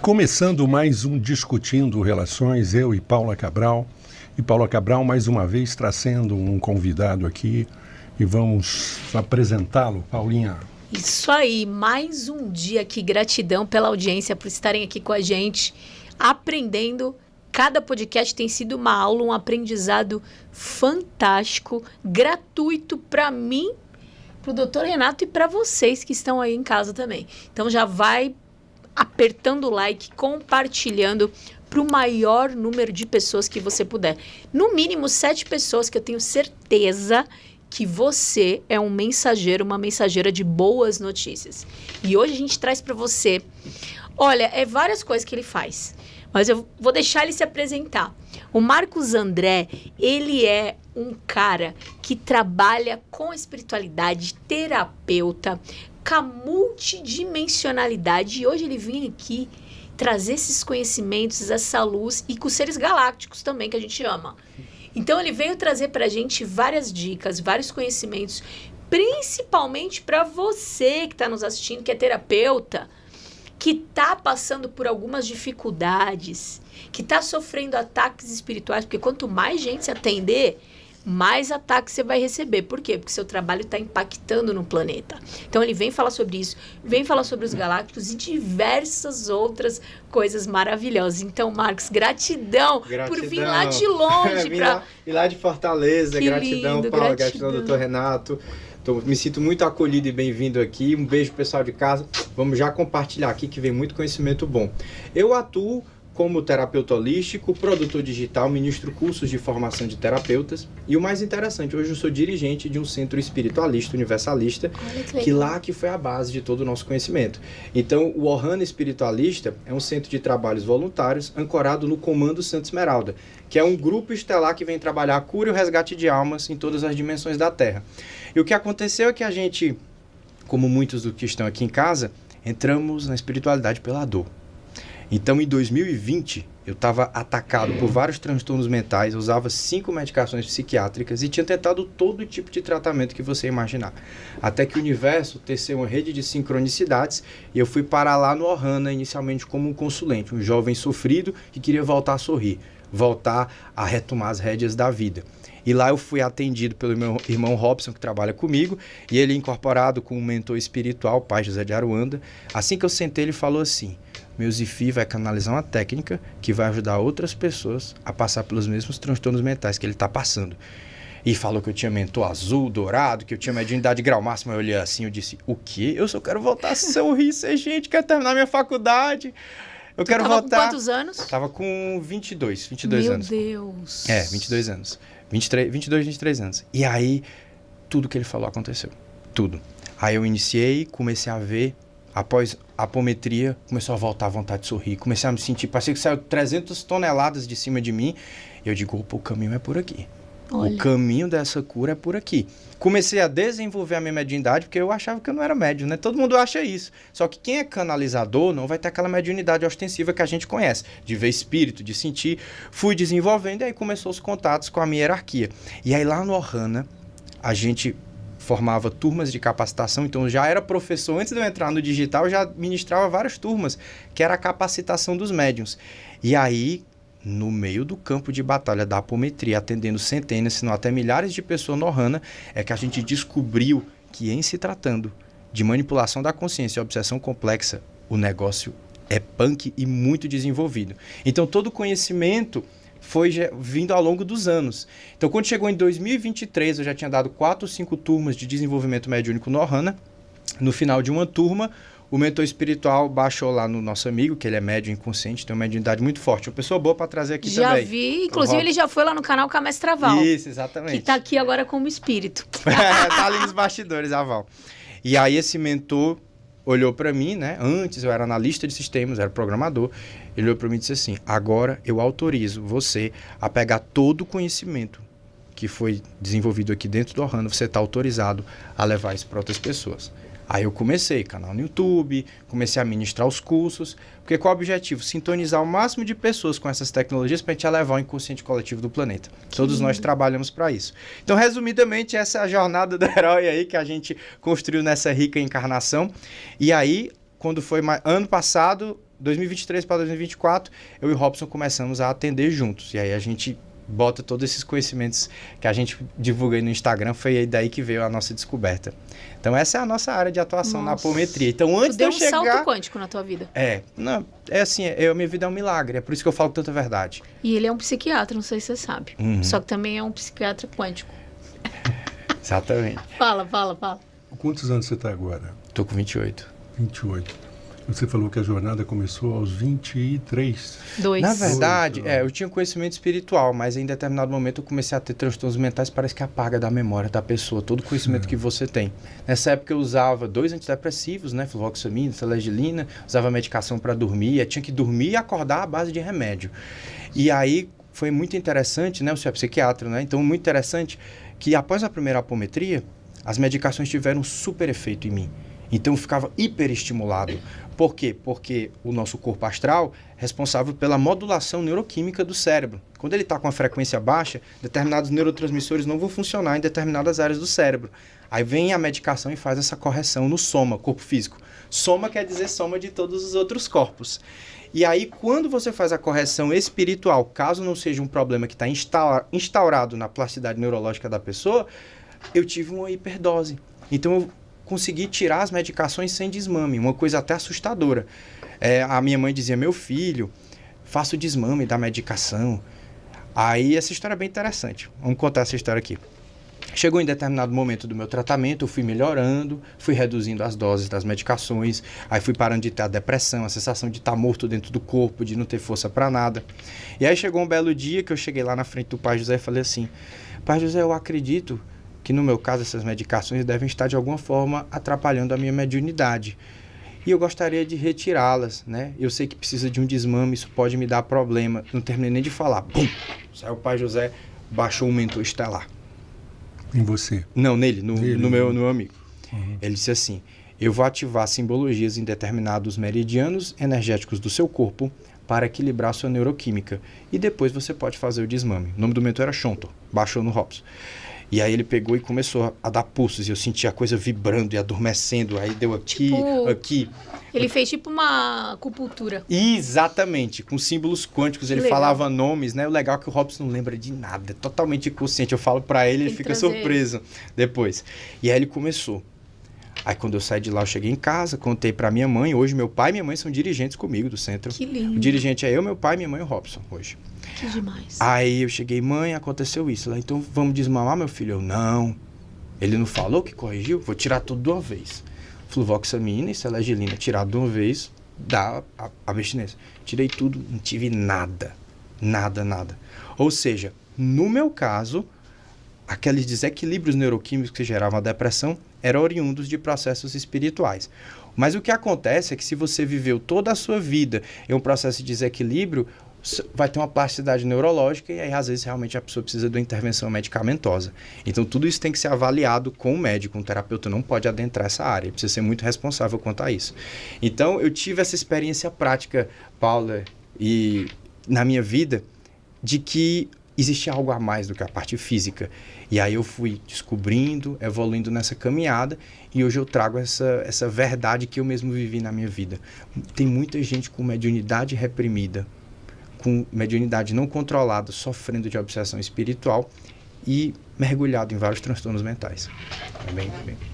começando mais um Discutindo Relações, eu e Paula Cabral. E Paula Cabral, mais uma vez, trazendo um convidado aqui e vamos apresentá-lo, Paulinha. Isso aí, mais um dia aqui. Gratidão pela audiência, por estarem aqui com a gente, aprendendo. Cada podcast tem sido uma aula, um aprendizado fantástico, gratuito para mim, para o Dr. Renato e para vocês que estão aí em casa também. Então já vai apertando o like, compartilhando para o maior número de pessoas que você puder. No mínimo 7 pessoas, que eu tenho certeza que você é um mensageiro, uma mensageira de boas notícias. E hoje a gente traz para você, olha, várias coisas que ele faz, mas eu vou deixar ele se apresentar. O Marcos André, ele é um cara que trabalha com espiritualidade, terapeuta, com a multidimensionalidade, e hoje ele vem aqui trazer esses conhecimentos, essa luz, e com os seres galácticos também, que a gente ama. Então, ele veio trazer para a gente várias dicas, vários conhecimentos, principalmente para você que está nos assistindo, que é terapeuta, que está passando por algumas dificuldades, que está sofrendo ataques espirituais, porque quanto mais gente se atender, mais ataques você vai receber. Por quê? Porque seu trabalho está impactando no planeta. Então, ele vem falar sobre isso, vem falar sobre os galácticos e diversas outras coisas maravilhosas. Então, Marcos, gratidão por vir lá de longe. E lá de Fortaleza, que gratidão, lindo, Paula, gratidão, doutor Renato. Me sinto muito acolhido e bem-vindo aqui. Um beijo, pessoal de casa. Vamos já compartilhar aqui, que vem muito conhecimento bom. Eu atuo como terapeuta holístico, produtor digital, ministro cursos de formação de terapeutas. E o mais interessante, hoje eu sou dirigente de um centro espiritualista, universalista, que foi a base de todo o nosso conhecimento. Então, o Ohana Espiritualista é um centro de trabalhos voluntários ancorado no Comando Santa Esmeralda, que é um grupo estelar que vem trabalhar a cura e o resgate de almas em todas as dimensões da Terra. E o que aconteceu é que a gente, como muitos dos que estão aqui em casa, entramos na espiritualidade pela dor. Então, em 2020, eu estava atacado por vários transtornos mentais, eu usava 5 medicações psiquiátricas e tinha tentado todo tipo de tratamento que você imaginar. Até que o universo teceu uma rede de sincronicidades e eu fui parar lá no Ohana, inicialmente como um consulente, um jovem sofrido que queria voltar a sorrir, voltar a retomar as rédeas da vida. E lá eu fui atendido pelo meu irmão Robson, que trabalha comigo, e ele incorporado com um mentor espiritual, o pai José de Aruanda. Assim que eu sentei, ele falou assim: meu Zifi vai canalizar uma técnica que vai ajudar outras pessoas a passar pelos mesmos transtornos mentais que ele está passando. E falou que eu tinha mentor azul, dourado, que eu tinha mediunidade grau máximo. Eu olhei assim, eu disse: o quê? Eu só quero voltar a sorrir, ser gente, quero terminar minha faculdade. Eu quero voltar... com quantos anos? Tava com 22 Meu anos. Meu Deus. 22 anos. 23 anos. E aí, tudo que ele falou aconteceu. Tudo. Aí eu iniciei, comecei a ver. Após a apometria, começou a voltar a vontade de sorrir. Comecei a me sentir, parecia que saiu 300 toneladas de cima de mim. E eu digo: opa, o caminho é por aqui. Olha. O caminho dessa cura é por aqui. Comecei a desenvolver a minha mediunidade, porque eu achava que eu não era médium, né? Todo mundo acha isso. Só que quem é canalizador não vai ter aquela mediunidade ostensiva que a gente conhece, de ver espírito, de sentir. Fui desenvolvendo e aí começou os contatos com a minha hierarquia. E aí lá no Ohana, a gente formava turmas de capacitação, então eu já era professor. Antes de eu entrar no digital, eu já ministrava várias turmas, que era a capacitação dos médiuns. E aí, no meio do campo de batalha da apometria, atendendo centenas, se não até milhares de pessoas no Ohana, é que a gente descobriu que, em se tratando de manipulação da consciência e obsessão complexa, o negócio é punk e muito desenvolvido. Então, todo o conhecimento foi vindo ao longo dos anos. Então, quando chegou em 2023, eu já tinha dado 4 ou 5 turmas de desenvolvimento mediúnico no Ohana. No final de uma turma, o mentor espiritual baixou lá no nosso amigo, que ele é médium inconsciente, tem uma mediunidade muito forte. Uma pessoa boa para trazer aqui também. Já vi, inclusive ele já foi lá no canal com a Mestra Val. Isso, exatamente. Que está aqui agora como espírito. Tá ali nos bastidores, a Val. E aí esse mentor olhou para mim, né? Antes eu era analista de sistemas, era programador. Ele olhou para mim e disse assim: agora eu autorizo você a pegar todo o conhecimento que foi desenvolvido aqui dentro do Ohana, você está autorizado a levar isso para outras pessoas. Aí eu comecei canal no YouTube, comecei a ministrar os cursos, porque qual é o objetivo? Sintonizar o máximo de pessoas com essas tecnologias para a gente elevar o inconsciente coletivo do planeta. Todos nós trabalhamos para isso. Então, resumidamente, essa é a jornada do herói aí que a gente construiu nessa rica encarnação. E aí, quando foi ano passado, 2023 para 2024, eu e o Robson começamos a atender juntos. E aí a gente bota todos esses conhecimentos que a gente divulga aí no Instagram, foi aí daí que veio a nossa descoberta. Então essa é a nossa área de atuação na apometria. Então antes de eu chegar... Tu deu um salto quântico na tua vida. A minha vida é um milagre, é por isso que eu falo tanta verdade. E ele é um psiquiatra, não sei se você sabe. Só que também é um psiquiatra quântico. Exatamente. Fala. Quantos anos você está agora? Tô com 28. 28. Você falou que a jornada começou aos 23. Na verdade, eu tinha conhecimento espiritual, mas em determinado momento eu comecei a ter transtornos mentais, parece que apaga da memória da pessoa, todo o conhecimento que você tem. Nessa época eu usava 2 antidepressivos, né, fluvoxamina, selegiline, usava medicação para dormir, eu tinha que dormir e acordar à base de remédio. E aí foi muito interessante, né, o senhor é psiquiatra, né, então muito interessante que após a primeira apometria, as medicações tiveram um super efeito em mim. Então eu ficava hiperestimulado. Por quê? Porque o nosso corpo astral é responsável pela modulação neuroquímica do cérebro. Quando ele está com a frequência baixa, determinados neurotransmissores não vão funcionar em determinadas áreas do cérebro. Aí vem a medicação e faz essa correção no soma, corpo físico. Soma quer dizer soma de todos os outros corpos. E aí, quando você faz a correção espiritual, caso não seja um problema que está instaurado na plasticidade neurológica da pessoa, eu tive uma hiperdose. Então, eu consegui tirar as medicações sem desmame, uma coisa até assustadora. A minha mãe dizia, meu filho, faça o desmame da medicação. Aí, essa história é bem interessante. Vamos contar essa história aqui. Chegou em determinado momento do meu tratamento, eu fui melhorando, fui reduzindo as doses das medicações, aí fui parando de ter a depressão, a sensação de estar morto dentro do corpo, de não ter força para nada. E aí chegou um belo dia que eu cheguei lá na frente do Pai José e falei assim, Pai José, eu acredito que no meu caso essas medicações devem estar de alguma forma atrapalhando a minha mediunidade. E eu gostaria de retirá-las, né? Eu sei que precisa de um desmame, isso pode me dar problema. Não terminei nem de falar. Bum! Saiu o Pai José, baixou um mentor estelar. Em você? Não, nele, no meu amigo. Ele disse assim, eu vou ativar simbologias em determinados meridianos energéticos do seu corpo para equilibrar a sua neuroquímica. E depois você pode fazer o desmame. O nome do mentor era Shonto, baixou no Robson. E aí ele pegou e começou a dar pulsos, e eu sentia a coisa vibrando e adormecendo, aí deu aqui, aqui. Ele fez tipo uma acupuntura. Exatamente, com símbolos quânticos, ele falava nomes, né? O legal é que o Robson não lembra de nada, é totalmente inconsciente. Eu falo pra ele, ele fica surpreso depois. E aí ele começou. Aí quando eu saí de lá, eu cheguei em casa, contei pra minha mãe. Hoje meu pai e minha mãe são dirigentes comigo do centro. Que lindo. O dirigente é eu, meu pai, minha mãe e o Robson hoje. Que demais. Aí eu cheguei, mãe, aconteceu isso. Ela, então vamos desmamar, meu filho? Eu, não. Ele não falou que corrigiu? Vou tirar tudo de uma vez. Fluvoxamina e selegiline, tirar de uma vez, dá a abstinência. Tirei tudo, não tive nada. Nada. Ou seja, no meu caso, aqueles desequilíbrios neuroquímicos que geravam a depressão eram oriundos de processos espirituais. Mas o que acontece é que se você viveu toda a sua vida em um processo de desequilíbrio, vai ter uma plasticidade neurológica e aí às vezes realmente a pessoa precisa de uma intervenção medicamentosa. Então tudo isso tem que ser avaliado com o médico, um terapeuta não pode adentrar essa área, precisa ser muito responsável quanto a isso. Então eu tive essa experiência prática, Paula, e na minha vida, de que existia algo a mais do que a parte física. E aí eu fui descobrindo, evoluindo nessa caminhada e hoje eu trago essa verdade que eu mesmo vivi na minha vida. Tem muita gente com mediunidade reprimida, com mediunidade não controlada, sofrendo de obsessão espiritual e mergulhado em vários transtornos mentais. É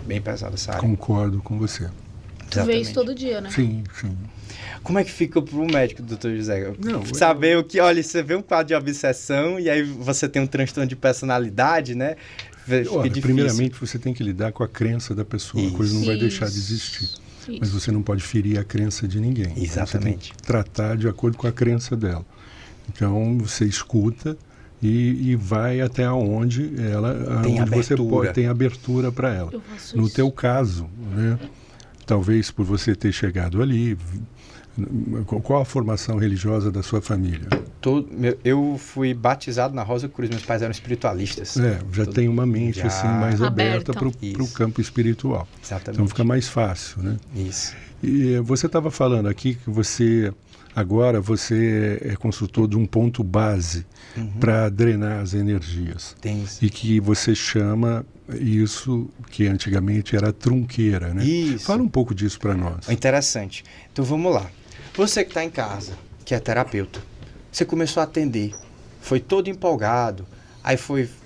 bem pesada essa área. Concordo com você. Tu vê isso todo dia, né? Sim. Como é que fica para o médico, doutor José? Saber o que... Olha, você vê um quadro de obsessão e aí você tem um transtorno de personalidade, né? Olha, primeiramente, você tem que lidar com a crença da pessoa. A coisa não vai deixar de existir. Mas você não pode ferir a crença de ninguém. Exatamente. Você tem que tratar de acordo com a crença dela. Então, você escuta e vai até onde você tem abertura para ela. No teu caso, né? Talvez por você ter chegado ali, qual a formação religiosa da sua família? Eu fui batizado na Rosa Cruz, meus pais eram espiritualistas. Já tem uma mente assim, mais aberta para o campo espiritual. Exatamente. Então fica mais fácil, né? Isso. E você estava falando aqui que você é consultor de um ponto base para drenar as energias. Tem isso. E que você chama isso que antigamente era trunqueira, né? Isso. Fala um pouco disso para nós. Interessante. Então vamos lá. Você que está em casa, que é terapeuta, você começou a atender, foi todo empolgado, aí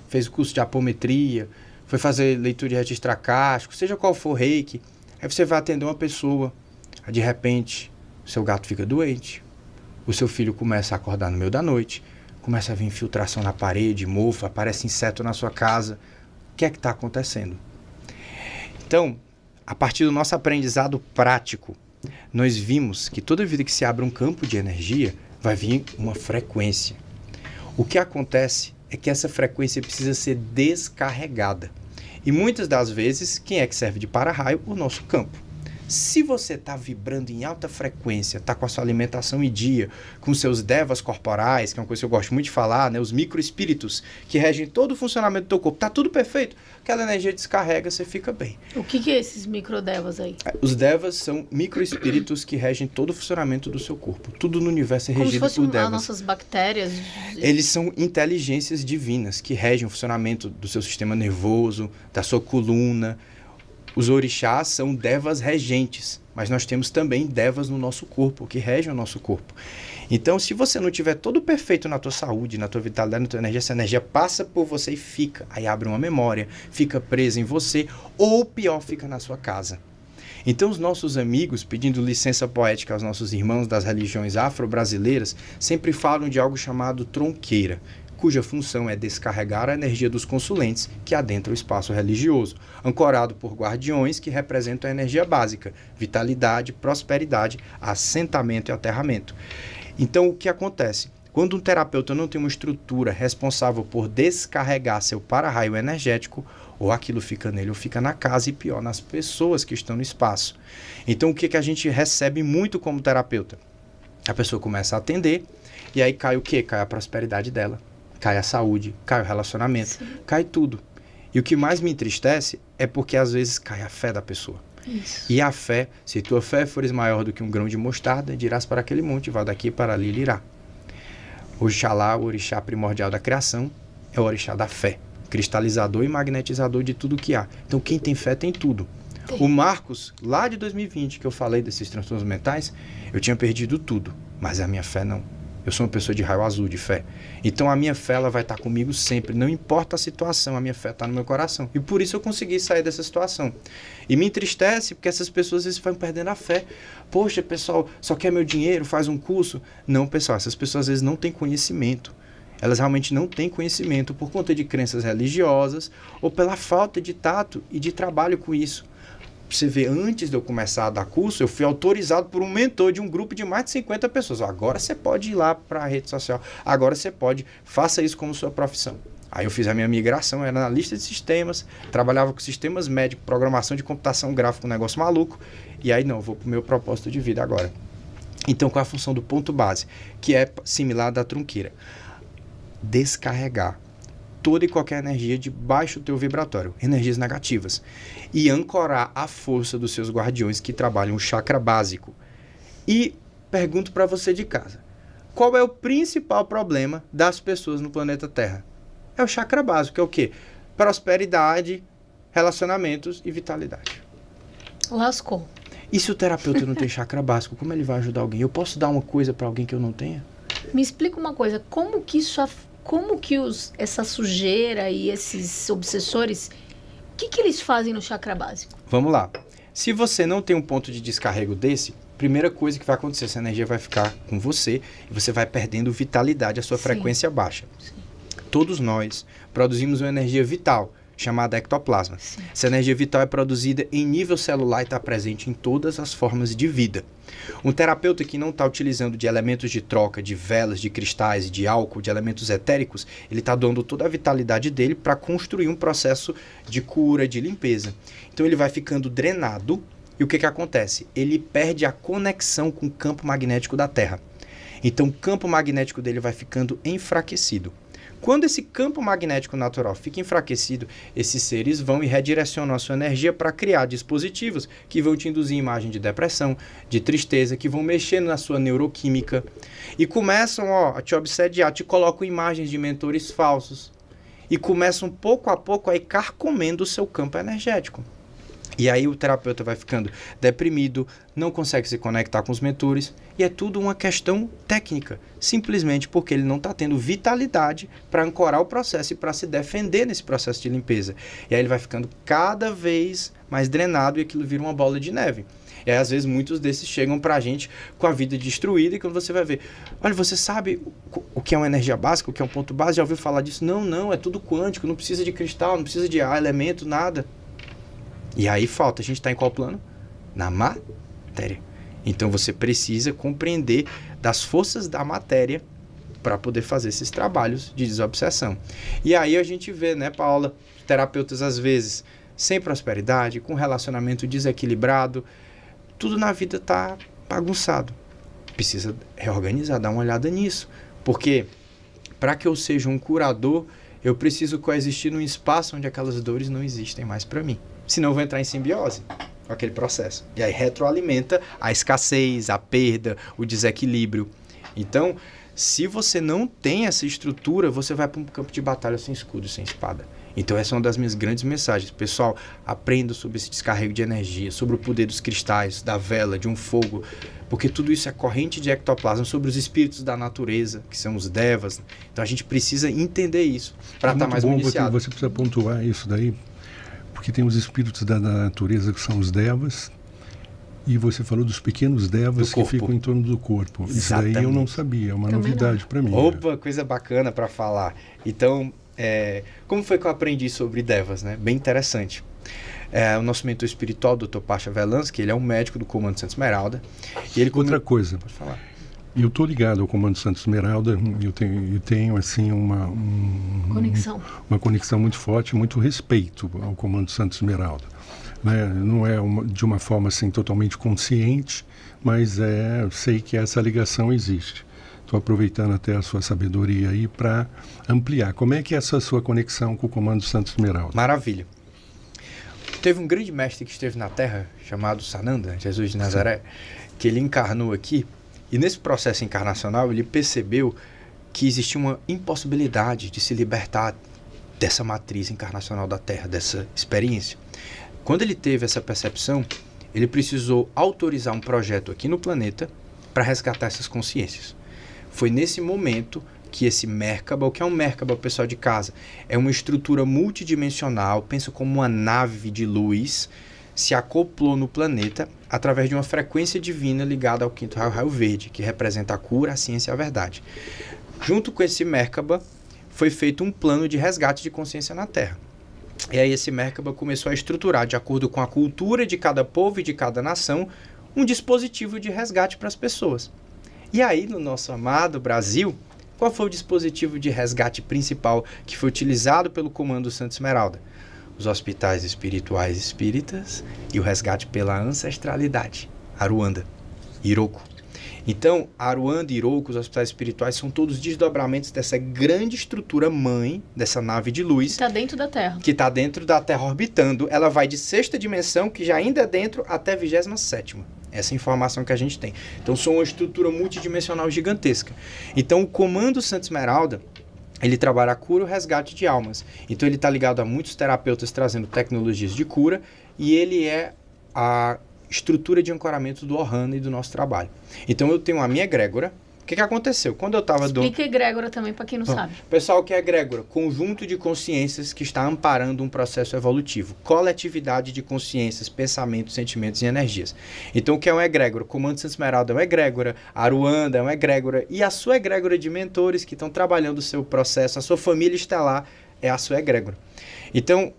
fez o curso de apometria, foi fazer leitura de registro acástico, seja qual for reiki, aí você vai atender uma pessoa, aí de repente o seu gato fica doente, o seu filho começa a acordar no meio da noite, começa a vir infiltração na parede, mofo, aparece inseto na sua casa. O que é que está acontecendo? Então, a partir do nosso aprendizado prático, nós vimos que toda vida que se abre um campo de energia, vai vir uma frequência. O que acontece é que essa frequência precisa ser descarregada. E muitas das vezes, quem é que serve de para-raio? O nosso campo. Se você está vibrando em alta frequência, está com a sua alimentação em dia, com seus devas corporais, que é uma coisa que eu gosto muito de falar, né? Os microespíritos que regem todo o funcionamento do teu corpo, está tudo perfeito, aquela energia descarrega, você fica bem. O que é esses microdevas aí? Os devas são microespíritos que regem todo o funcionamento do seu corpo. Tudo no universo é regido por devas. Como se fossem as nossas bactérias? Eles são inteligências divinas que regem o funcionamento do seu sistema nervoso, da sua coluna. Os orixás são devas regentes, mas nós temos também devas no nosso corpo, que regem o nosso corpo. Então, se você não tiver todo perfeito na tua saúde, na tua vitalidade, na tua energia, essa energia passa por você e fica. Aí abre uma memória, fica presa em você, ou pior, fica na sua casa. Então, os nossos amigos, pedindo licença poética aos nossos irmãos das religiões afro-brasileiras, sempre falam de algo chamado tronqueira, cuja função é descarregar a energia dos consulentes que adentram o espaço religioso, ancorado por guardiões que representam a energia básica, vitalidade, prosperidade, assentamento e aterramento. Então, o que acontece? Quando um terapeuta não tem uma estrutura responsável por descarregar seu para-raio energético, ou aquilo fica nele ou fica na casa, e pior, nas pessoas que estão no espaço. Então, o que a gente recebe muito como terapeuta? A pessoa começa a atender, e aí cai o quê? Cai a prosperidade dela. Cai a saúde, cai o relacionamento, sim, cai tudo. E o que mais me entristece é porque às vezes cai a fé da pessoa. Isso. E a fé, se tua fé fores maior do que um grão de mostarda, dirás para aquele monte, vai daqui para ali e irá. Oxalá, o orixá primordial da criação, é o orixá da fé, cristalizador e magnetizador de tudo que há. Então quem tem fé tem tudo. Sim. O Marcos, lá de 2020, que eu falei desses transtornos mentais, eu tinha perdido tudo, mas a minha fé não. Eu sou uma pessoa de raio azul, de fé. Então a minha fé ela vai estar comigo sempre. Não importa a situação, a minha fé está no meu coração. E por isso eu consegui sair dessa situação. E me entristece porque essas pessoas às vezes vão perdendo a fé. Poxa, pessoal, só quer meu dinheiro, faz um curso. Não, pessoal, essas pessoas às vezes não têm conhecimento. Elas realmente não têm conhecimento por conta de crenças religiosas ou pela falta de tato e de trabalho com isso. Você vê, antes de eu começar a dar curso, eu fui autorizado por um mentor de um grupo de mais de 50 pessoas. Agora você pode ir lá para a rede social, agora você pode, faça isso como sua profissão. Aí eu fiz a minha migração, era analista de sistemas, trabalhava com sistemas médicos, programação de computação gráfica, um negócio maluco, e aí não, vou para o meu propósito de vida agora. Então, qual é a função do ponto base? Que é similar da tronqueira. Descarregar toda e qualquer energia de baixo teu vibratório, energias negativas, e ancorar a força dos seus guardiões que trabalham o chakra básico. E pergunto para você de casa, qual é o principal problema das pessoas no planeta Terra? É o chakra básico, que é o quê? Prosperidade, relacionamentos e vitalidade. Lascou. E se o terapeuta não tem chakra básico, como ele vai ajudar alguém? Eu posso dar uma coisa para alguém que eu não tenha? Me explica uma coisa, como que essa sujeira e esses obsessores, o que eles fazem no chakra básico? Vamos lá. Se você não tem um ponto de descarrego desse, primeira coisa que vai acontecer, essa energia vai ficar com você e você vai perdendo vitalidade, a sua frequência baixa. Sim. Todos nós produzimos uma energia vital, chamada ectoplasma. Sim. Essa energia vital é produzida em nível celular e está presente em todas as formas de vida. Um terapeuta que não está utilizando de elementos de troca, de velas, de cristais, de álcool, de elementos etéricos, ele está doando toda a vitalidade dele para construir um processo de cura, de limpeza. Então ele vai ficando drenado e o que acontece? Ele perde a conexão com o campo magnético da Terra. Então o campo magnético dele vai ficando enfraquecido. Quando esse campo magnético natural fica enfraquecido, esses seres vão e redirecionam a sua energia para criar dispositivos que vão te induzir imagem de depressão, de tristeza, que vão mexendo na sua neuroquímica e começam a te obsediar, te colocam imagens de mentores falsos e começam pouco a pouco a ir carcomendo o seu campo energético. E aí o terapeuta vai ficando deprimido, não consegue se conectar com os mentores, e é tudo uma questão técnica, simplesmente porque ele não está tendo vitalidade para ancorar o processo e para se defender nesse processo de limpeza. E aí ele vai ficando cada vez mais drenado e aquilo vira uma bola de neve. E aí, às vezes, muitos desses chegam pra gente com a vida destruída, e quando você vai ver, olha, você sabe o que é uma energia básica, o que é um ponto base? Já ouviu falar disso? Não, é tudo quântico, não precisa de cristal, não precisa de elemento, nada. E aí falta, a gente está em qual plano? Na matéria. Então você precisa compreender das forças da matéria para poder fazer esses trabalhos de desobsessão. E aí a gente vê, né, Paula, terapeutas às vezes sem prosperidade, com relacionamento desequilibrado, tudo na vida está bagunçado. Precisa reorganizar, dar uma olhada nisso. Porque para que eu seja um curador, eu preciso coexistir num espaço onde aquelas dores não existem mais para mim. Senão eu vou entrar em simbiose com aquele processo. E aí retroalimenta a escassez, a perda, o desequilíbrio. Então, se você não tem essa estrutura, você vai para um campo de batalha sem escudo, sem espada. Então essa é uma das minhas grandes mensagens. Pessoal, aprenda sobre esse descarrego de energia, sobre o poder dos cristais, da vela, de um fogo, porque tudo isso é corrente de ectoplasma, sobre os espíritos da natureza, que são os devas. Então a gente precisa entender isso para estar mais municiado. Você precisa pontuar isso daí, porque tem os espíritos da natureza, que são os devas, e você falou dos pequenos devas que ficam em torno do corpo. Exatamente. Isso daí eu não sabia, é uma novidade para mim. Opa, coisa bacana para falar. Então, como foi que eu aprendi sobre devas, né? Bem interessante. O nosso mentor espiritual, o Dr. Pasha Velansky, ele é um médico do Comando Santa Esmeralda. E ele Outra coisa. Pode falar. Eu estou ligado ao Comando Santa Esmeralda, eu tenho assim uma conexão muito forte, muito respeito ao Comando Santa Esmeralda. Né? Não é de uma forma assim totalmente consciente, mas eu sei que essa ligação existe. Estou aproveitando até a sua sabedoria aí para ampliar. Como é que é essa sua conexão com o Comando Santa Esmeralda? Maravilha. Teve um grande mestre que esteve na Terra, chamado Sananda, Jesus de Nazaré, que ele encarnou aqui, e nesse processo encarnacional ele percebeu que existia uma impossibilidade de se libertar dessa matriz encarnacional da Terra, dessa experiência. Quando ele teve essa percepção, ele precisou autorizar um projeto aqui no planeta para resgatar essas consciências. Foi nesse momento que esse Merkaba, o que é um Merkaba, pessoal de casa? É uma estrutura multidimensional, pensa como uma nave de luz, se acoplou no planeta através de uma frequência divina ligada ao quinto raio verde, que representa a cura, a ciência e a verdade. Junto com esse Merkaba, foi feito um plano de resgate de consciência na Terra. E aí esse Merkaba começou a estruturar, de acordo com a cultura de cada povo e de cada nação, um dispositivo de resgate para as pessoas. E aí, no nosso amado Brasil, qual foi o dispositivo de resgate principal que foi utilizado pelo Comando Santa Esmeralda? Os hospitais espirituais espíritas e o resgate pela ancestralidade, Aruanda, Iroko. Então, Aruanda e Iroko, os hospitais espirituais, são todos desdobramentos dessa grande estrutura mãe, dessa nave de luz. Que está dentro da Terra. Que está dentro da Terra orbitando. Ela vai de sexta dimensão, que já ainda é dentro, até 27ª. Essa informação que a gente tem. Então, são uma estrutura multidimensional gigantesca. Então, o Comando Santa Esmeralda, ele trabalha a cura e o resgate de almas. Então, ele está ligado a muitos terapeutas trazendo tecnologias de cura, e ele é a estrutura de ancoramento do Ohana e do nosso trabalho. Então, eu tenho a minha egrégora. O que aconteceu? Quando eu estava... Explica egrégora também para quem não sabe. Pessoal, o que é egrégora? Conjunto de consciências que está amparando um processo evolutivo. Coletividade de consciências, pensamentos, sentimentos e energias. Então, o que é uma egrégora? O Comando Santa Esmeralda é uma egrégora, a Aruanda é uma egrégora, e a sua egrégora de mentores que estão trabalhando o seu processo, a sua família estelar é a sua egrégora. Então,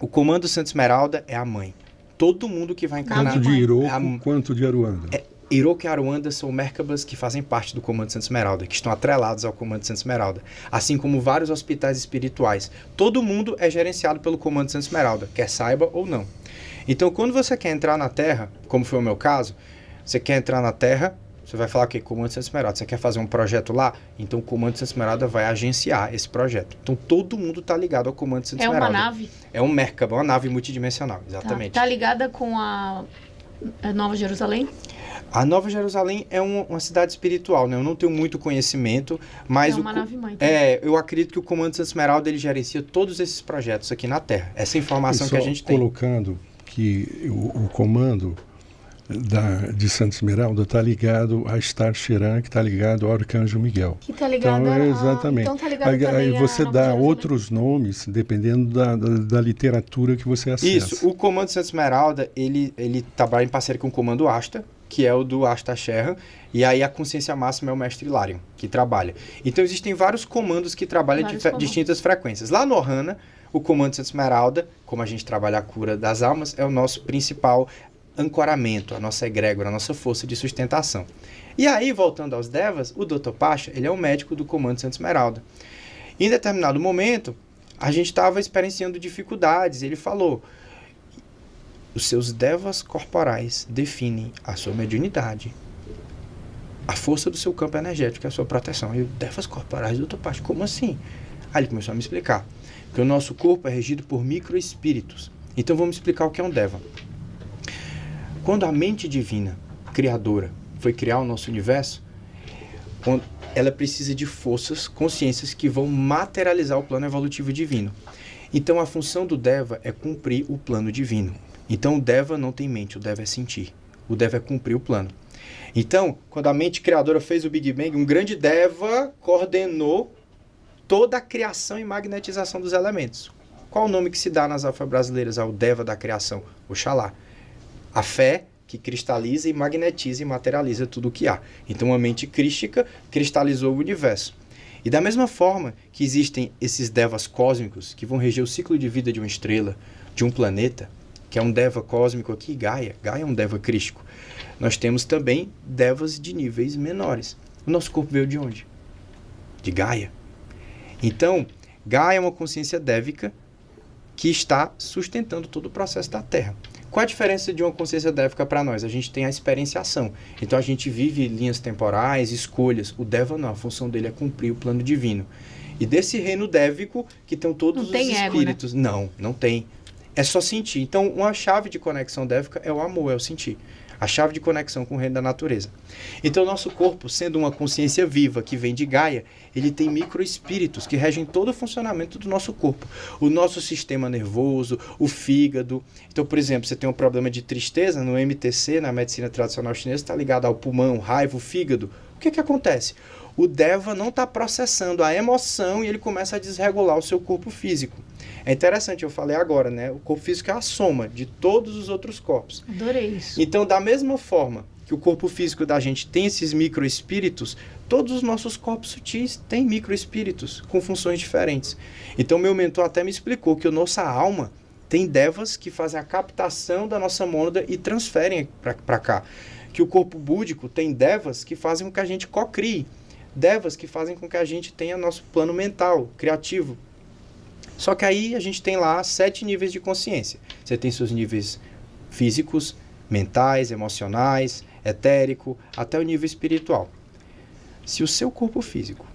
o Comando Santa Esmeralda é a mãe. Todo mundo que vai encarnar... Quanto de Iroko, quanto de Aruanda? Iroko e Aruanda são Merkabas que fazem parte do Comando Santa Esmeralda, que estão atrelados ao Comando Santa Esmeralda, assim como vários hospitais espirituais. Todo mundo é gerenciado pelo Comando Santa Esmeralda, quer saiba ou não. Então, quando você quer entrar na Terra, como foi o meu caso, você quer entrar na Terra, você vai falar que Comando Santa Esmeralda, você quer fazer um projeto lá? Então, o Comando Santa Esmeralda vai agenciar esse projeto. Então, todo mundo está ligado ao Comando Santa Esmeralda. É uma nave? É um Merkaba, uma nave multidimensional, exatamente. Tá ligada com a Nova Jerusalém? A Nova Jerusalém é uma cidade espiritual, né? Eu não tenho muito conhecimento, mas... É uma nave-mãe. Eu acredito que o Comando Santa Esmeralda, ele gerencia todos esses projetos aqui na Terra. Essa informação que a gente tem. Colocando que o comando de Santa Esmeralda está ligado a Star Chiran, que está ligado ao Arcanjo Miguel. Que está ligado exatamente. Então tá ligado aí você dá outros nomes, dependendo da literatura que você acessa. Isso, o comando Santa Esmeralda, ele trabalha em parceria com o comando Asta, que é o do Asta Sherran, e aí a consciência máxima é o mestre Larian, que trabalha. Então existem vários comandos que trabalham distintas frequências. Lá no Ohana, o comando Santa Esmeralda, como a gente trabalha a cura das almas, é o nosso principal ancoramento, a nossa egrégora, a nossa força de sustentação. E aí, voltando aos Devas, o Dr. Pacha, ele é o médico do comando Santa Esmeralda. Em determinado momento, a gente estava experienciando dificuldades. Ele falou, os seus Devas corporais definem a sua mediunidade, a força do seu campo energético, a sua proteção. E Devas corporais, Dr. Pacha, como assim? Aí ele começou a me explicar. Que o nosso corpo é regido por microespíritos. Então vamos explicar o que é um Deva. Quando a mente divina, criadora, foi criar o nosso universo, ela precisa de forças, consciências que vão materializar o plano evolutivo divino. Então a função do Deva é cumprir o plano divino. Então o Deva não tem mente, o Deva é sentir. O Deva é cumprir o plano. Então, quando a mente criadora fez o Big Bang, um grande Deva coordenou toda a criação e magnetização dos elementos. Qual o nome que se dá nas afro-brasileiras ao Deva da criação? Oxalá. A fé que cristaliza e magnetiza e materializa tudo o que há. Então a mente crística cristalizou o universo. E da mesma forma que existem esses Devas cósmicos que vão reger o ciclo de vida de uma estrela, de um planeta, que é um Deva cósmico aqui, Gaia. Gaia é um Deva crístico. Nós temos também Devas de níveis menores. O nosso corpo veio de onde? De Gaia. Então, Gaia é uma consciência dévica que está sustentando todo o processo da Terra. Qual a diferença de uma consciência dévica para nós? A gente tem a experienciação. Então a gente vive linhas temporais, escolhas. O Deva não, a função dele é cumprir o plano divino. E desse reino dévico, que tem todos os espíritos... Ego, né? Não tem. É só sentir. Então uma chave de conexão dévica é o amor, é o sentir. A chave de conexão com o reino da natureza. Então o nosso corpo, sendo uma consciência viva que vem de Gaia, ele tem microespíritos que regem todo o funcionamento do nosso corpo. O nosso sistema nervoso, o fígado. Então, por exemplo, você tem um problema de tristeza no MTC, na medicina tradicional chinesa, está ligado ao pulmão, raiva, o fígado. O que acontece? O Deva não está processando a emoção e ele começa a desregular o seu corpo físico. É interessante, eu falei agora, né? O corpo físico é a soma de todos os outros corpos. Adorei isso. Então, da mesma forma que o corpo físico da gente tem esses microespíritos, todos os nossos corpos sutis têm microespíritos com funções diferentes. Então, meu mentor até me explicou que a nossa alma tem Devas que fazem a captação da nossa mônada e transferem para cá. Que o corpo búdico tem Devas que fazem com que a gente cocrie. Devas que fazem com que a gente tenha nosso plano mental, criativo. Só que aí a gente tem lá 7 níveis de consciência. Você tem seus níveis físicos, mentais, emocionais, etérico, até o nível espiritual. Se o seu corpo físico,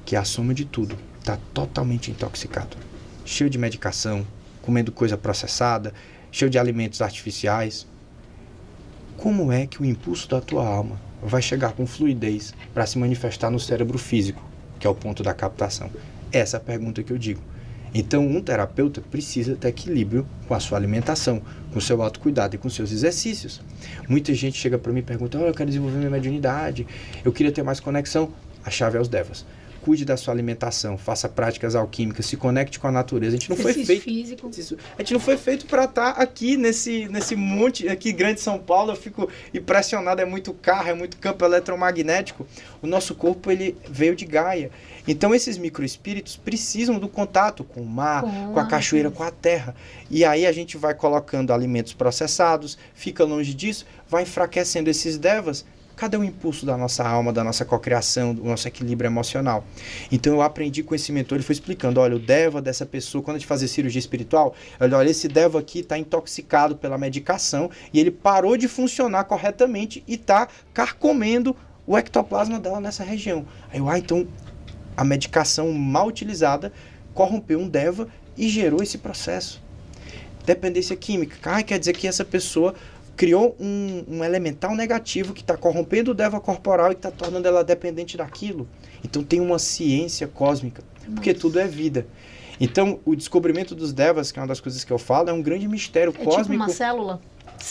que é a soma de tudo, está totalmente intoxicado, cheio de medicação, comendo coisa processada, cheio de alimentos artificiais, como é que o impulso da tua alma vai chegar com fluidez para se manifestar no cérebro físico, que é o ponto da captação? Essa é a pergunta que eu digo. Então, um terapeuta precisa ter equilíbrio com a sua alimentação, com o seu autocuidado e com seus exercícios. Muita gente chega para mim e pergunta, eu quero desenvolver minha mediunidade, eu queria ter mais conexão. A chave é os Devas. Cuide da sua alimentação, faça práticas alquímicas, se conecte com a natureza. A gente não foi feito físico. A gente não foi feito para estar aqui nesse monte aqui grande São Paulo. Eu fico impressionado, é muito carro, é muito campo eletromagnético. O nosso corpo ele veio de Gaia. Então esses microespíritos precisam do contato com o mar, com a cachoeira, com a terra. E aí a gente vai colocando alimentos processados, fica longe disso, vai enfraquecendo esses Devas. Cadê o impulso da nossa alma, da nossa cocriação, do nosso equilíbrio emocional? Então eu aprendi com esse mentor, ele foi explicando, olha, o Deva dessa pessoa, quando a gente fazer cirurgia espiritual, olha, esse Deva aqui está intoxicado pela medicação e ele parou de funcionar corretamente e está carcomendo o ectoplasma dela nessa região. Aí eu, então a medicação mal utilizada corrompeu um Deva e gerou esse processo. Dependência química. Quer dizer que essa pessoa criou um elemental negativo que está corrompendo o Deva corporal e está tornando ela dependente daquilo. Então tem uma ciência cósmica, porque tudo é vida. Então, o descobrimento dos devas, que é uma das coisas que eu falo, é um grande mistério cósmico. Tipo uma célula?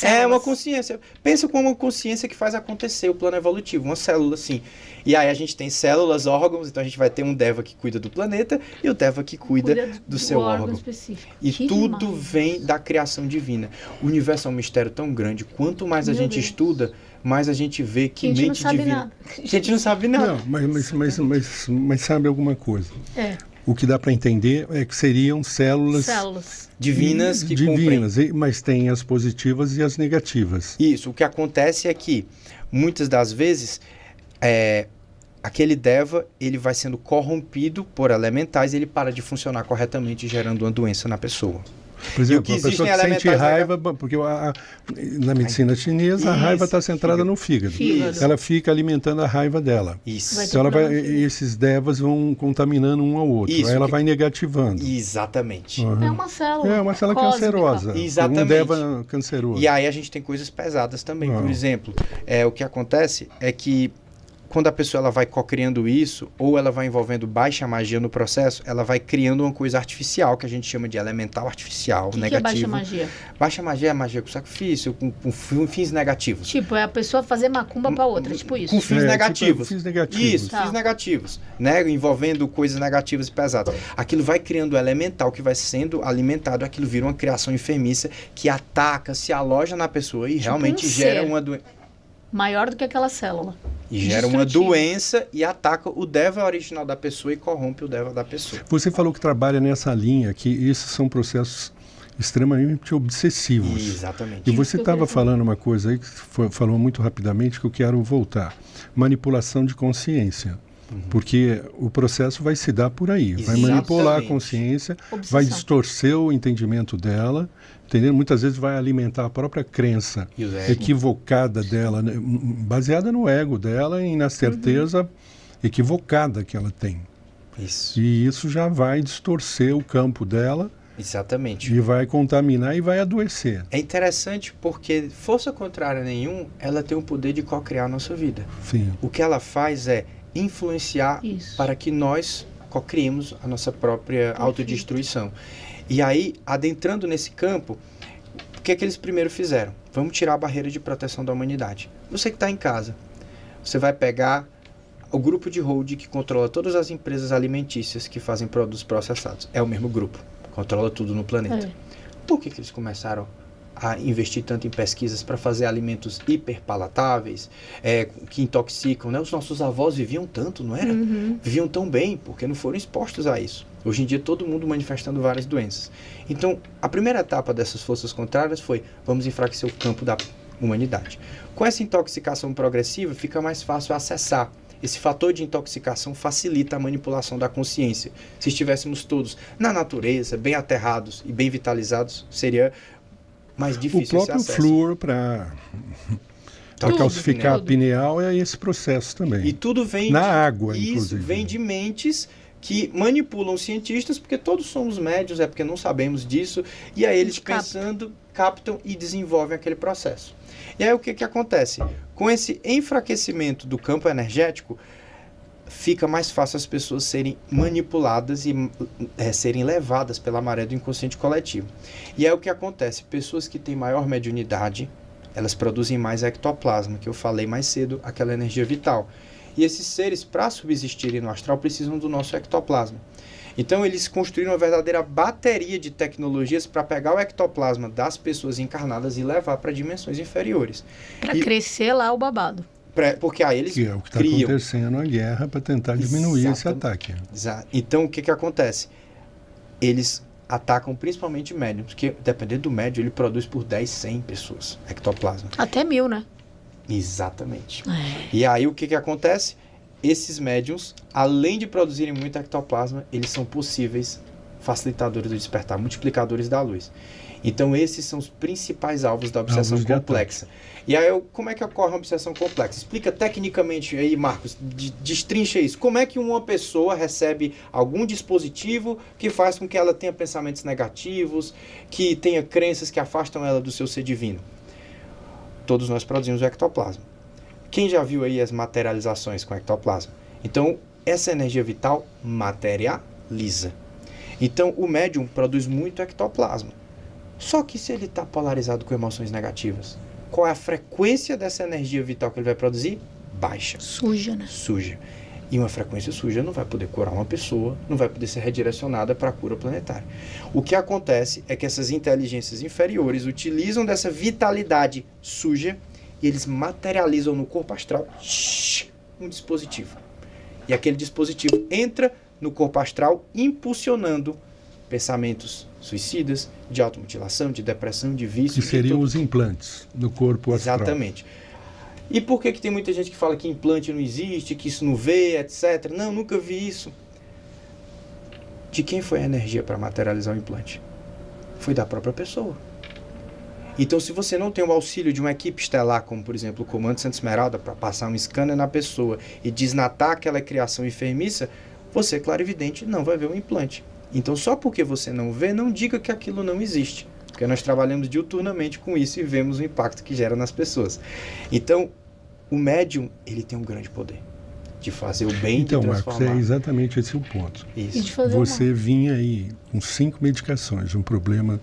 É uma consciência. Pensa como uma consciência que faz acontecer o plano evolutivo, uma célula assim. E aí a gente tem células, órgãos, então a gente vai ter um Deva que cuida do planeta e o Deva que cuida do seu órgão específico. E que tudo demais. Vem da criação divina. O universo é um mistério tão grande, quanto mais a gente estuda, mais a gente vê que mente divina. A gente não sabe nada. Não, mas sabe alguma coisa? O que dá para entender é que seriam células divinas que mas tem as positivas e as negativas. Isso, o que acontece é que muitas das vezes aquele Deva, ele vai sendo corrompido por elementais e ele para de funcionar corretamente, gerando uma doença na pessoa. Por exemplo, a pessoa que sente raiva, porque na medicina chinesa a raiva está centrada no fígado. Ela fica alimentando a raiva dela. Isso. Então esses devas vão contaminando um ao outro. Aí ela vai negativando. Exatamente. Uhum. É uma célula. É uma célula cancerosa. Exatamente. Um deva canceroso. E aí a gente tem coisas pesadas também. Por exemplo, o que acontece é que quando a pessoa ela vai co-criando isso, ou ela vai envolvendo baixa magia no processo, ela vai criando uma coisa artificial, que a gente chama de elemental artificial, negativo. O que é baixa magia? Baixa magia é magia com sacrifício, com fins negativos. Tipo, é a pessoa fazer macumba para outra, tipo isso. Com fins negativos. Tipo, fins negativos. Isso, fins negativos, né? Envolvendo coisas negativas e pesadas. Aquilo vai criando o elemental que vai sendo alimentado, aquilo vira uma criação enfermiça que ataca, se aloja na pessoa e tipo realmente gera uma doença. Maior do que aquela célula. E gera uma doença e ataca o Deva original da pessoa e corrompe o Deva da pessoa. Você falou que trabalha nessa linha, que esses são processos extremamente obsessivos. Exatamente. E você estava falando uma coisa aí, que falou muito rapidamente, que eu quero voltar. Manipulação de consciência. Porque o processo vai se dar por aí. Vai manipular a consciência, vai distorcer o entendimento dela, entendeu? Muitas vezes vai alimentar a própria crença equivocada dela, né? Baseada no ego dela e na certeza equivocada que ela tem. Isso. E isso já vai distorcer o campo dela. Exatamente. E vai contaminar e vai adoecer. É interessante porque força contrária nenhum, ela tem o poder de co-criar a nossa vida. Sim. O que ela faz é influenciar para que nós co-criemos a nossa própria autodestruição. E aí, adentrando nesse campo, o que é que eles primeiro fizeram? Vamos tirar a barreira de proteção da humanidade. Você que está em casa, você vai pegar o grupo de holding que controla todas as empresas alimentícias que fazem produtos processados. É o mesmo grupo, controla tudo no planeta. Por que eles começaram a investir tanto em pesquisas para fazer alimentos hiperpalatáveis, que intoxicam, né? Os nossos avós viviam tanto, não era? Viviam tão bem, porque não foram expostos a isso. Hoje em dia, todo mundo manifestando várias doenças. Então, a primeira etapa dessas forças contrárias foi, vamos enfraquecer o campo da humanidade. Com essa intoxicação progressiva, fica mais fácil acessar. Esse fator de intoxicação facilita a manipulação da consciência. Se estivéssemos todos na natureza, bem aterrados e bem vitalizados, seria mais difícil esse acesso. O próprio flúor para calcificar a pineal é esse processo também. E tudo vem na água, isso inclusive. Vem de mentes que manipulam os cientistas, porque todos somos médios, porque não sabemos disso, e aí eles pensando, captam e desenvolvem aquele processo. E aí o que acontece? Com esse enfraquecimento do campo energético, fica mais fácil as pessoas serem manipuladas e serem levadas pela maré do inconsciente coletivo. E aí o que acontece? Pessoas que têm maior mediunidade, elas produzem mais ectoplasma, que eu falei mais cedo, aquela energia vital. E esses seres, para subsistirem no astral, precisam do nosso ectoplasma. Então, eles construíram uma verdadeira bateria de tecnologias para pegar o ectoplasma das pessoas encarnadas e levar para dimensões inferiores. Para crescer lá o babado. Porque aí eles criam. É o que está acontecendo na guerra para tentar diminuir esse ataque. Exato. Então, o que acontece? Eles atacam principalmente médiums, porque dependendo do médium, ele produz por 10, 100 pessoas ectoplasma. Até 1000, né? Exatamente. E aí o que acontece? Esses médiums, além de produzirem muito ectoplasma, eles são possíveis facilitadores do despertar, multiplicadores da luz. Então esses são os principais alvos da obsessão complexa. E aí como é que ocorre uma obsessão complexa? Explica tecnicamente aí, Marcos, destrincha isso. Como é que uma pessoa recebe algum dispositivo que faz com que ela tenha pensamentos negativos, que tenha crenças que afastam ela do seu ser divino? Todos nós produzimos o ectoplasma. Quem já viu aí as materializações com ectoplasma? Então, essa energia vital materializa. Então, o médium produz muito ectoplasma. Só que se ele está polarizado com emoções negativas, qual é a frequência dessa energia vital que ele vai produzir? Baixa. Suja, né? Suja. E uma frequência suja não vai poder curar uma pessoa, não vai poder ser redirecionada para a cura planetária. O que acontece é que essas inteligências inferiores utilizam dessa vitalidade suja e eles materializam no corpo astral um dispositivo. E aquele dispositivo entra no corpo astral impulsionando pensamentos suicidas, de automutilação, de depressão, de vício. Que seriam os implantes no corpo astral. Exatamente. E por que tem muita gente que fala que implante não existe, que isso não vê, etc. Não, nunca vi isso. De quem foi a energia para materializar o implante? Foi da própria pessoa. Então, se você não tem o auxílio de uma equipe estelar, como por exemplo o Comando Santa Esmeralda, para passar um scanner na pessoa e desnatar aquela criação enfermiça, você, clarividente, não vai ver o implante. Então, só porque você não vê, não diga que aquilo não existe. Porque nós trabalhamos diuturnamente com isso e vemos o impacto que gera nas pessoas. Então, o médium, ele tem um grande poder de fazer o bem e de transformar. Então, Marcos, é exatamente esse o ponto. Isso. E de fazer você vinha aí com 5 medicações, um problema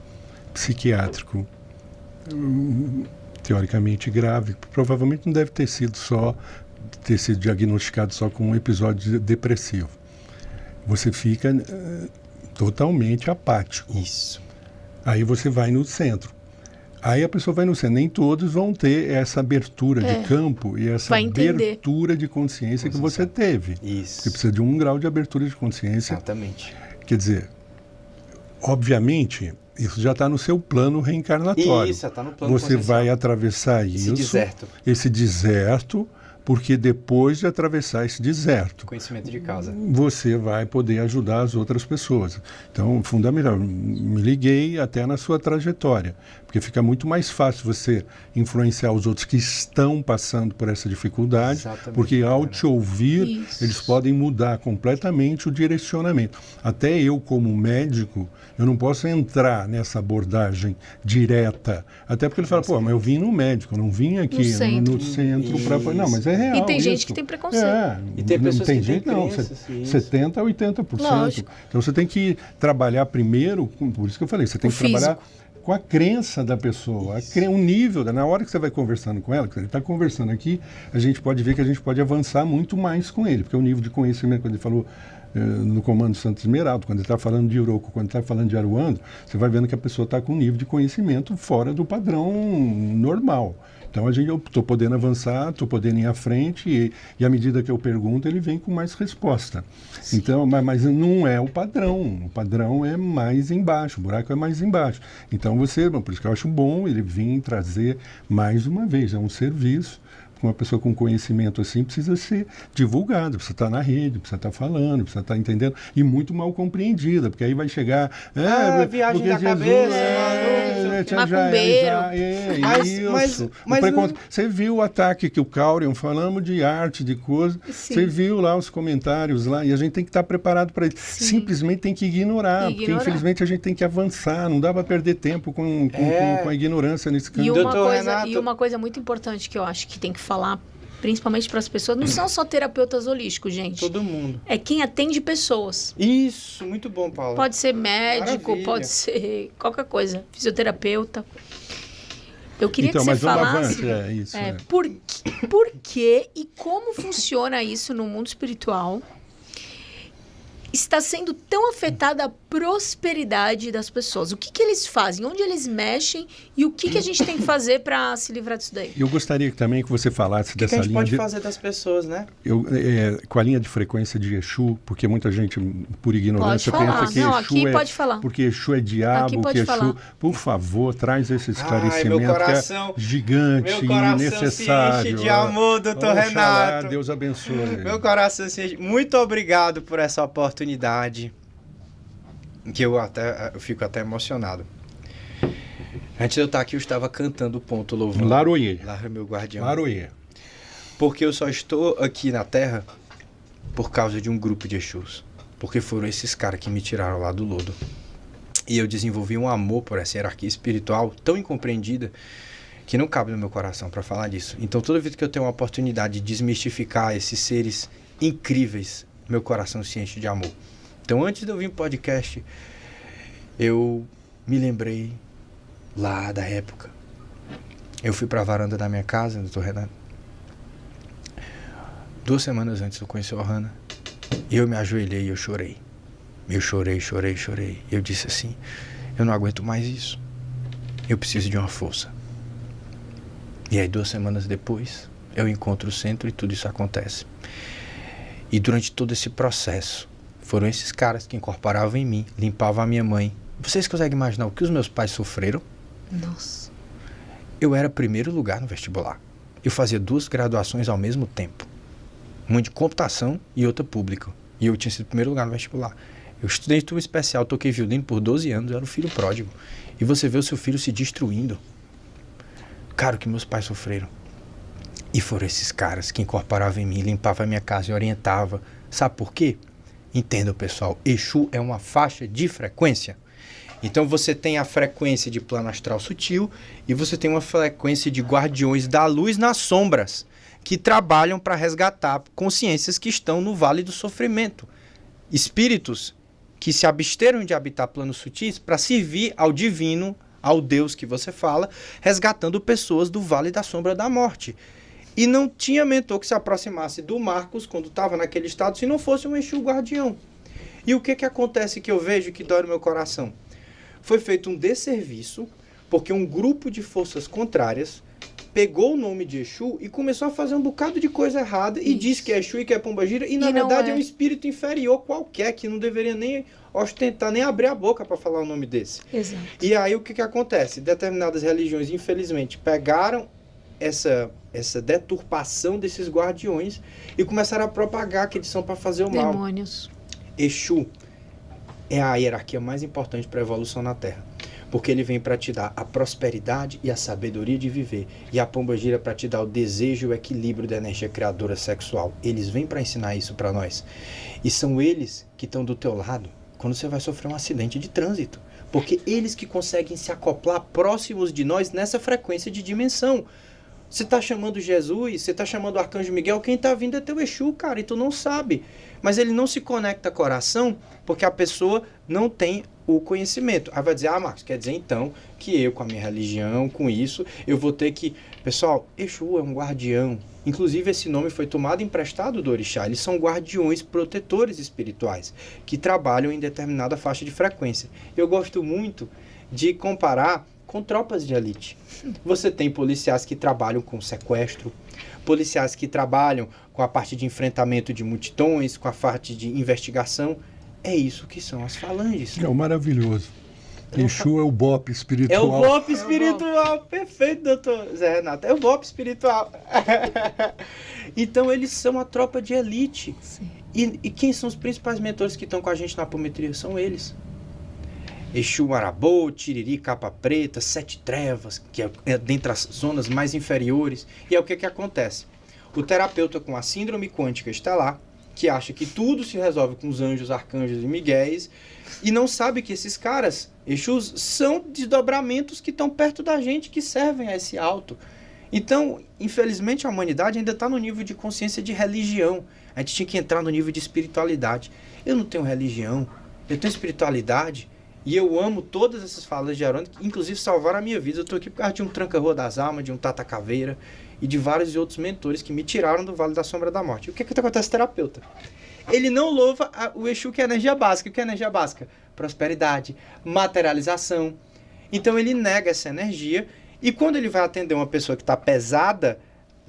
psiquiátrico teoricamente grave, provavelmente não deve ter sido diagnosticado só com um episódio depressivo. Você fica totalmente apático. Isso. Aí você vai no centro. Aí a pessoa vai no centro. Nem todos vão ter essa abertura de campo e essa abertura de consciência que você teve. Isso. Você precisa de um grau de abertura de consciência. Exatamente. Quer dizer, obviamente, isso já está no seu plano reencarnatório. Isso, está no plano Você vai atravessar esse deserto, porque depois de atravessar esse deserto, conhecimento de causa, você vai poder ajudar as outras pessoas. Então, fundamental, me liguei até na sua trajetória, porque fica muito mais fácil você influenciar os outros que estão passando por essa dificuldade, exatamente, porque ao te ouvir, eles podem mudar completamente o direcionamento. Até eu, como médico, eu não posso entrar nessa abordagem direta, até porque ele fala, mas eu vim no médico, eu não vim aqui no centro para... Não, mas é real. E tem gente que tem preconceito. E tem pessoas não tem que jeito, têm não. crenças, 70% a 80%. Lógico. Então você tem que trabalhar primeiro, por isso que eu falei, você tem que trabalhar com a crença da pessoa, um nível, na hora que você vai conversando com ela, que ele está conversando aqui, a gente pode ver que a gente pode avançar muito mais com ele, porque o nível de conhecimento, quando ele falou no Comando Santa Esmeralda, quando ele está falando de Iroko, quando ele está falando de Aruando, você vai vendo que a pessoa está com um nível de conhecimento fora do padrão normal. Então, eu estou podendo avançar, estou podendo ir à frente e à medida que eu pergunto, ele vem com mais resposta. Sim. Então, mas não é o padrão é mais embaixo, o buraco é mais embaixo. Então, por isso que eu acho bom ele vir trazer mais uma vez, é um serviço. Uma pessoa com conhecimento assim precisa ser divulgada, precisa estar na rede, precisa estar falando, precisa estar entendendo, e muito mal compreendida, porque aí vai chegar... viagem da cabeça, macumbeiro. Você viu o ataque que o Caurion, falamos de arte, de coisa, você viu lá os comentários lá, e a gente tem que estar preparado para isso. Sim. Simplesmente tem que ignorar, porque infelizmente a gente tem que avançar, não dá para perder tempo com a ignorância nesse campo. E uma coisa muito importante que eu acho que tem que falar, principalmente para as pessoas, não são só terapeutas holísticos, gente. Todo mundo. É quem atende pessoas. Isso, muito bom, Paula. Pode ser médico, Maravilha. Pode ser qualquer coisa, fisioterapeuta. Eu queria que você falasse por que e como funciona isso no mundo espiritual. Está sendo tão afetada a prosperidade das pessoas. O que eles fazem? Onde eles mexem? E o que a gente tem que fazer para se livrar disso daí? Eu gostaria também que você falasse dessa linha... O que a gente pode fazer das pessoas, né? Com a linha de frequência de Exu, porque muita gente, por ignorância, pensa que Exu pode falar. Porque Exu é diabo, que Exu... Falar. Por favor, traz esse esclarecimento, meu coração, que é gigante e necessário. Se enche de amor, doutor Renato. Deus abençoe. Meu coração se enche. Muito obrigado por essa oportunidade, que eu fico até emocionado. Antes de eu estar aqui, eu estava cantando o ponto louvando. Laroye. Lara, meu guardião. Laroye. Porque eu só estou aqui na Terra por causa de um grupo de Exus. Porque foram esses caras que me tiraram lá do lodo. E eu desenvolvi um amor por essa hierarquia espiritual tão incompreendida que não cabe no meu coração para falar disso. Então, toda vez que eu tenho uma oportunidade de desmistificar esses seres incríveis, meu coração se enche de amor. Então, antes de eu vir pro podcast, eu me lembrei lá da época. Eu fui para a varanda da minha casa, doutor Renato, 2 semanas antes eu conheci a Ohana, e eu me ajoelhei e eu chorei. Eu chorei. Eu disse assim, eu não aguento mais isso. Eu preciso de uma força. E aí 2 semanas depois, eu encontro o centro e tudo isso acontece. E durante todo esse processo, foram esses caras que incorporavam em mim, limpavam a minha mãe. Vocês conseguem imaginar o que os meus pais sofreram? Nossa. Eu era primeiro lugar no vestibular. Eu fazia 2 graduações ao mesmo tempo. Uma de computação e outra pública. E eu tinha sido primeiro lugar no vestibular. Eu estudei turma especial, toquei violino por 12 anos, eu era o filho pródigo. E você vê o seu filho se destruindo. Cara, o que meus pais sofreram. E foram esses caras que incorporavam em mim, limpavam a minha casa e orientavam. Sabe por quê? Entendam, pessoal, Exu é uma faixa de frequência. Então você tem a frequência de plano astral sutil e você tem uma frequência de guardiões da luz nas sombras, que trabalham para resgatar consciências que estão no vale do sofrimento. Espíritos que se absteram de habitar planos sutis para servir ao divino, ao Deus que você fala, resgatando pessoas do vale da sombra da morte. E não tinha mentor que se aproximasse do Marcos quando estava naquele estado se não fosse um Exu guardião. E o que acontece que eu vejo que dói no meu coração? Foi feito um desserviço porque um grupo de forças contrárias pegou o nome de Exu e começou a fazer um bocado de coisa errada e diz que é Exu e que é Pombagira e na verdade é um espírito inferior qualquer que não deveria nem ostentar, nem abrir a boca para falar o nome desse. Exato. E aí o que acontece? Determinadas religiões, infelizmente, pegaram essa deturpação desses guardiões e começaram a propagar que eles são para fazer o mal. Demônios. Exu é a hierarquia mais importante para a evolução na Terra. Porque ele vem para te dar a prosperidade e a sabedoria de viver. E a Pombagira para te dar o desejo e o equilíbrio da energia criadora sexual. Eles vêm para ensinar isso para nós. E são eles que estão do teu lado quando você vai sofrer um acidente de trânsito. Porque eles que conseguem se acoplar próximos de nós nessa frequência de dimensão. Você está chamando Jesus, você está chamando o Arcanjo Miguel, quem está vindo é teu Exu, cara, e tu não sabe. Mas ele não se conecta coração porque a pessoa não tem o conhecimento. Aí vai dizer, Marcos, quer dizer então que eu com a minha religião, com isso, eu vou ter que... Pessoal, Exu é um guardião. Inclusive esse nome foi tomado emprestado do Orixá. Eles são guardiões protetores espirituais que trabalham em determinada faixa de frequência. Eu gosto muito de comparar com tropas de elite. Você tem policiais que trabalham com sequestro, policiais que trabalham com a parte de enfrentamento de multidões, com a parte de investigação. É isso que são as falanges. É o maravilhoso. Exu é o BOP espiritual. É o BOP espiritual. Perfeito, doutor Zé Renato. É o BOP espiritual. Então, eles são a tropa de elite. E quem são os principais mentores que estão com a gente na apometria? São eles. Exu Marabô, Tiriri, Capa Preta, 7 Trevas, que é dentre as zonas mais inferiores. E é o que acontece? O terapeuta com a síndrome quântica está lá, que acha que tudo se resolve com os anjos, arcanjos e miguéis, e não sabe que esses caras, Exus, são desdobramentos que estão perto da gente, que servem a esse alto. Então, infelizmente, a humanidade ainda está no nível de consciência de religião. A gente tinha que entrar no nível de espiritualidade. Eu não tenho religião, eu tenho espiritualidade. E eu amo todas essas falas de Haroldo, que inclusive salvaram a minha vida. Eu estou aqui por causa de um Tranca-Rua das Almas, de um Tata Caveira e de vários outros mentores que me tiraram do Vale da Sombra da Morte. E o que acontece, terapeuta? Ele não louva o Exu, que é energia básica. O que é energia básica? Prosperidade, materialização. Então ele nega essa energia e quando ele vai atender uma pessoa que está pesada,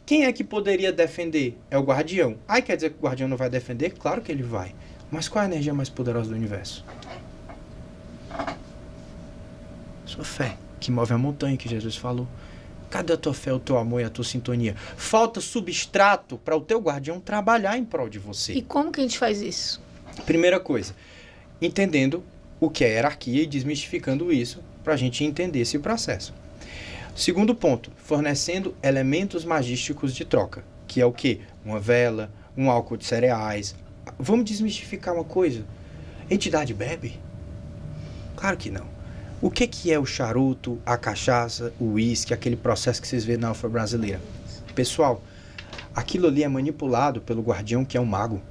quem é que poderia defender? É o guardião. Aí quer dizer que o guardião não vai defender? Claro que ele vai. Mas qual é a energia mais poderosa do universo? Sua fé, que move a montanha, que Jesus falou. Cadê a tua fé, o teu amor e a tua sintonia? Falta substrato para o teu guardião trabalhar em prol de você. E como que a gente faz isso? Primeira coisa, entendendo o que é hierarquia e desmistificando isso para a gente entender esse processo. Segundo ponto, fornecendo elementos magísticos de troca, que é o quê? Uma vela, um álcool de cereais. Vamos desmistificar uma coisa. Entidade bebe? Claro que não. O que é o charuto, a cachaça, o uísque, aquele processo que vocês vêem na afro-brasileira? Pessoal, aquilo ali é manipulado pelo guardião, que é um mago,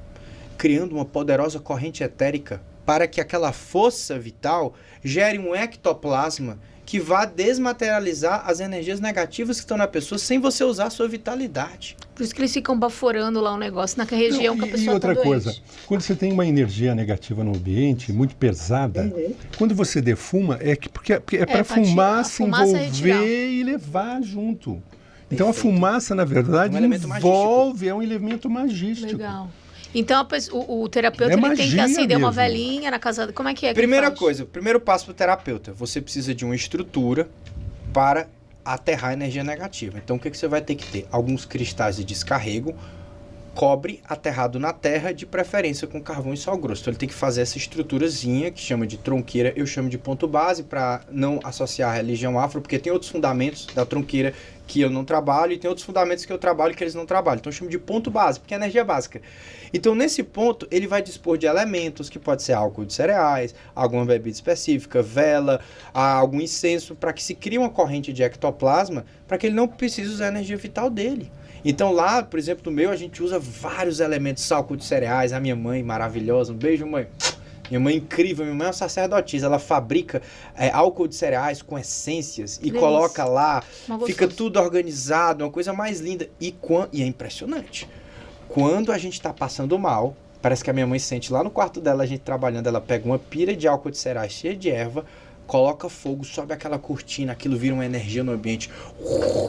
criando uma poderosa corrente etérica para que aquela força vital gere um ectoplasma que vá desmaterializar as energias negativas que estão na pessoa sem você usar a sua vitalidade. Por isso que eles ficam baforando lá um negócio na região que a pessoa está doente. E outra coisa, quando você tem uma energia negativa no ambiente, muito pesada, quando você defuma, porque é para a fumaça envolver e levar junto. Então a fumaça, na verdade, é um elemento magístico. Legal. Então o terapeuta ele tem que acender uma velinha na casa. Como é que é? Primeira coisa, o primeiro passo para o terapeuta, você precisa de uma estrutura para aterrar a energia negativa. Então o que você vai ter que ter? Alguns cristais de descarrego, cobre aterrado na terra, de preferência com carvão e sal grosso. Então ele tem que fazer essa estruturazinha, que chama de tronqueira, eu chamo de ponto base, para não associar a religião afro, porque tem outros fundamentos da tronqueira que eu não trabalho, e tem outros fundamentos que eu trabalho que eles não trabalham. Então eu chamo de ponto base, porque é energia básica. Então nesse ponto, ele vai dispor de elementos, que pode ser álcool de cereais, alguma bebida específica, vela, algum incenso, para que se crie uma corrente de ectoplasma, para que ele não precise usar a energia vital dele. Então lá, por exemplo, no meu, a gente usa vários elementos, álcool de cereais, a minha mãe maravilhosa, um beijo, mãe. Minha mãe é incrível, minha mãe é uma sacerdotisa, ela fabrica álcool de cereais com essências e coloca lá, fica tudo organizado, uma coisa mais linda. E é impressionante. Quando a gente está passando mal, parece que a minha mãe sente lá no quarto dela, a gente trabalhando, ela pega uma pira de álcool de cereais cheia de erva, coloca fogo, sobe aquela cortina, aquilo vira uma energia no ambiente,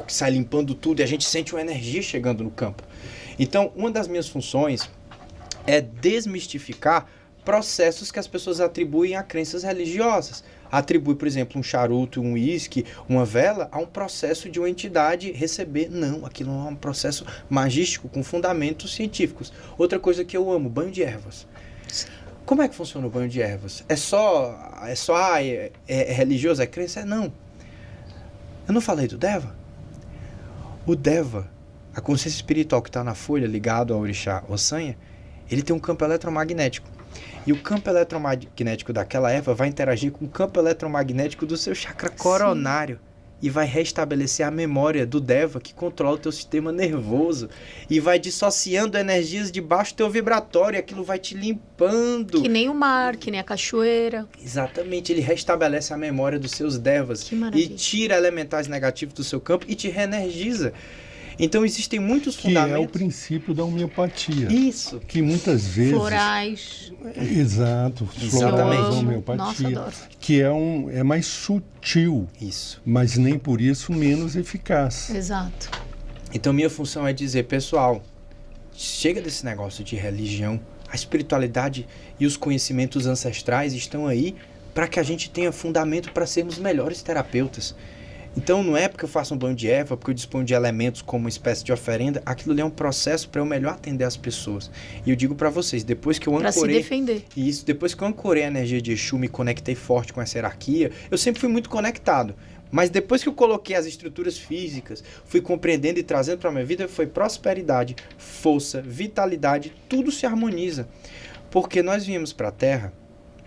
que sai limpando tudo e a gente sente uma energia chegando no campo. Então, uma das minhas funções é desmistificar processos que as pessoas atribuem a crenças religiosas. Atribui, por exemplo, um charuto, um uísque, uma vela a um processo de uma entidade receber. Não, aquilo é um processo magístico com fundamentos científicos. Outra coisa que eu amo, banho de ervas. Como é que funciona o banho de ervas? É religioso, é crença? Não. Eu não falei do Deva? O Deva, a consciência espiritual que está na folha, ligado ao orixá Ossanha, ele tem um campo eletromagnético. E o campo eletromagnético daquela erva vai interagir com o campo eletromagnético do seu chakra coronário. Sim. E vai restabelecer a memória do Deva, que controla o teu sistema nervoso. E vai dissociando energias de baixo teu vibratório. E aquilo vai te limpando. Que nem o mar, que nem a cachoeira. Exatamente. Ele restabelece a memória dos seus Devas. Que maravilha. E tira elementais negativos do seu campo e te reenergiza. Então existem muitos fundamentos. Que é o princípio da homeopatia. Isso. Que muitas vezes... Florais. Exato. Florais, homeopatia. Nossa, adoro. Que é mais sutil. Isso. Mas nem por isso menos eficaz. Exato. Então minha função é dizer, pessoal, chega desse negócio de religião. A espiritualidade e os conhecimentos ancestrais estão aí para que a gente tenha fundamento para sermos melhores terapeutas. Então não é porque eu faço um banho de erva, porque eu disponho de elementos como uma espécie de oferenda, aquilo ali é um processo para eu melhor atender as pessoas. E eu digo para vocês, depois que eu ancorei... Para se defender. Isso, depois que eu ancorei a energia de Exu, me conectei forte com essa hierarquia, eu sempre fui muito conectado. Mas depois que eu coloquei as estruturas físicas, fui compreendendo e trazendo para a minha vida, foi prosperidade, força, vitalidade, tudo se harmoniza. Porque nós viemos para a Terra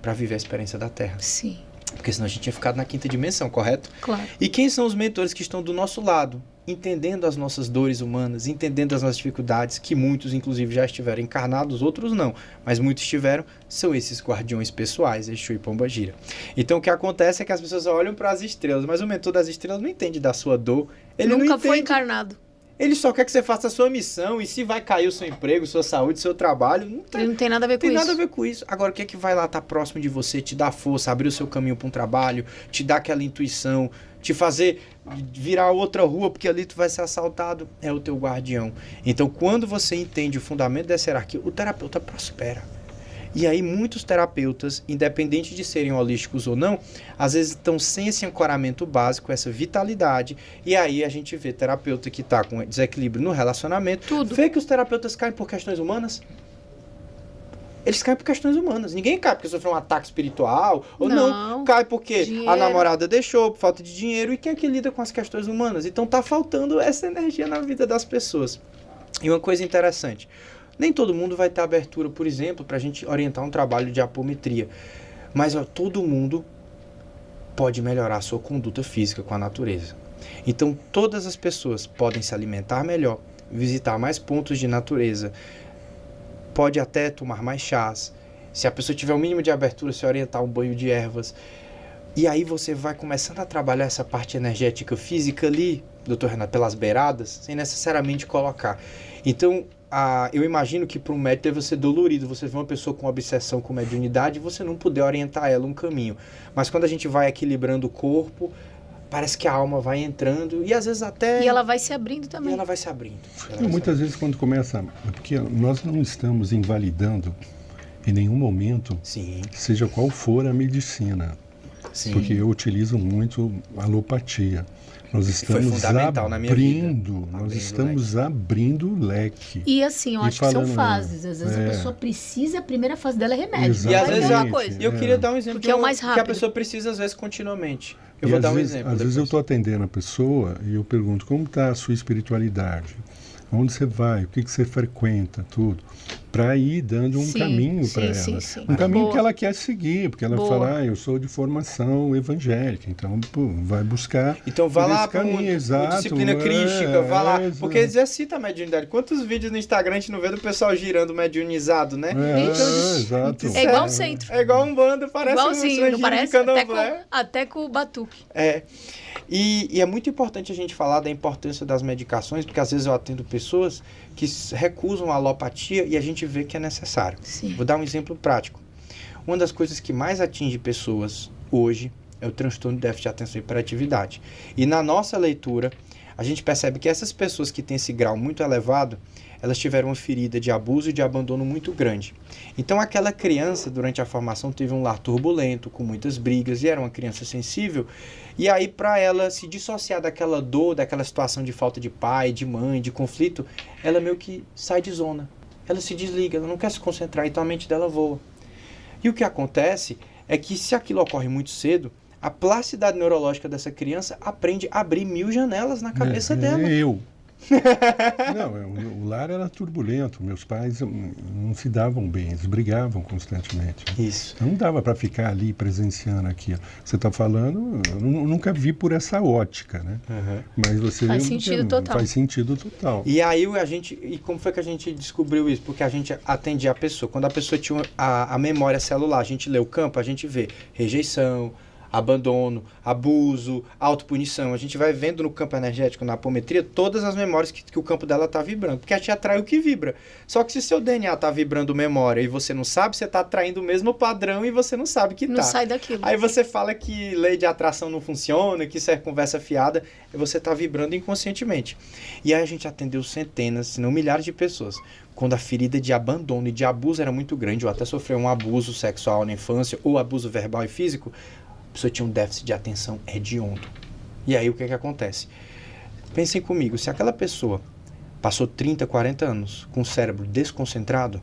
para viver a experiência da Terra. Sim. Porque senão a gente tinha ficado na quinta dimensão, correto? Claro. E quem são os mentores que estão do nosso lado? Entendendo as nossas dores humanas, entendendo as nossas dificuldades, que muitos, inclusive, já estiveram encarnados, outros não, mas muitos estiveram, são esses guardiões pessoais, Exu e Pombagira. Então, o que acontece é que as pessoas olham para as estrelas, mas o mentor das estrelas não entende da sua dor. Ele nunca não foi encarnado. Ele só quer que você faça a sua missão, e se vai cair o seu emprego, sua saúde, seu trabalho, ele não tem nada a ver com isso. Tem nada a ver com isso. Agora, o que é que vai lá estar próximo de você, te dar força, abrir o seu caminho para um trabalho, te dar aquela intuição, te fazer virar outra rua, porque ali tu vai ser assaltado, é o teu guardião. Então, quando você entende o fundamento dessa hierarquia, o terapeuta prospera. E aí muitos terapeutas, independente de serem holísticos ou não, às vezes estão sem esse ancoramento básico, essa vitalidade, e aí a gente vê terapeuta que está com desequilíbrio no relacionamento. Tudo. Vê que os terapeutas caem por questões humanas. Eles caem por questões humanas. Ninguém cai porque sofreu um ataque espiritual, ou não. Cai porque a namorada deixou, por falta de dinheiro, e quem é que lida com as questões humanas? Então tá faltando essa energia na vida das pessoas. E uma coisa interessante, nem todo mundo vai ter abertura, por exemplo, para a gente orientar um trabalho de apometria. Mas todo mundo pode melhorar a sua conduta física com a natureza. Então, todas as pessoas podem se alimentar melhor, visitar mais pontos de natureza, pode até tomar mais chás, Se a pessoa tiver o mínimo de abertura, se orientar um banho de ervas. E aí você vai começando a trabalhar essa parte energética física ali, doutor Renato, pelas beiradas, sem necessariamente colocar. Então, eu imagino que para um médico deve ser dolorido. Você vê uma pessoa com obsessão com mediunidade e você não puder orientar ela um caminho. Mas quando a gente vai equilibrando o corpo, parece que a alma vai entrando e às vezes até... E ela vai se abrindo também. E ela vai se abrindo. Muitas vezes quando começa... Porque nós não estamos invalidando em nenhum momento, Sim. Seja qual for a medicina. Sim. Porque eu utilizo muito a alopatia. Nós estamos abrindo o leque. E assim, eu acho que são fases. Às vezes a pessoa precisa, a primeira fase dela é remédio. Exatamente. E às vezes uma coisa. Eu queria dar um exemplo porque é o mais rápido. Que a pessoa precisa, às vezes, continuamente. Eu vou dar um exemplo. Às vezes eu estou atendendo a pessoa e eu pergunto, como está a sua espiritualidade? Onde você vai? O que você frequenta? Tudo. Para ir dando um caminho para ela. Sim. Um caminho que ela quer seguir, porque ela fala, eu sou de formação evangélica, então vai buscar. Então vai lá para uma disciplina crística, vai lá. Porque exercita a mediunidade. Quantos vídeos no Instagram a gente não vê do pessoal girando mediunizado, né? Exato. É igual um centro. É igual um bando, parece igualzinho, não parece? Até com o batuque. E é muito importante a gente falar da importância das medicações, porque às vezes eu atendo pessoas que recusam a alopatia e a gente vê que é necessário. Sim. Vou dar um exemplo prático. Uma das coisas que mais atinge pessoas hoje é o transtorno de déficit de atenção e hiperatividade. E na nossa leitura, a gente percebe que essas pessoas que têm esse grau muito elevado, elas tiveram uma ferida de abuso e de abandono muito grande. Então aquela criança, durante a formação, teve um lar turbulento, com muitas brigas, e era uma criança sensível. E aí, para ela se dissociar daquela dor, daquela situação de falta de pai, de mãe, de conflito, ela meio que sai de zona. Ela se desliga, ela não quer se concentrar, então a mente dela voa. E o que acontece é que, se aquilo ocorre muito cedo, a plasticidade neurológica dessa criança aprende a abrir 1000 janelas na cabeça dela. Não, o lar era turbulento, meus pais não se davam bem, eles brigavam constantemente. Isso. Não dava para ficar ali presenciando aquilo. Você está falando, eu nunca vi por essa ótica, né? Uhum. Mas você... Faz sentido total. Faz sentido total. E aí e como foi que a gente descobriu isso? Porque a gente atendia a pessoa. Quando a pessoa tinha a memória celular, a gente lê o campo, a gente vê rejeição, abandono, abuso, autopunição. A gente vai vendo no campo energético, na apometria, todas as memórias que o campo dela está vibrando. Porque a gente atrai o que vibra. Só que se seu DNA está vibrando memória e você não sabe, você está atraindo o mesmo padrão e você não sabe que está. Não sai daquilo. Aí você fala que lei de atração não funciona, que isso é conversa fiada, e você está vibrando inconscientemente. E aí a gente atendeu centenas, se não milhares de pessoas. Quando a ferida de abandono e de abuso era muito grande, ou até sofreu um abuso sexual na infância, ou abuso verbal e físico, a pessoa tinha um déficit de atenção hediondo. E aí o que acontece? Pensem comigo, se aquela pessoa passou 30, 40 anos com o cérebro desconcentrado,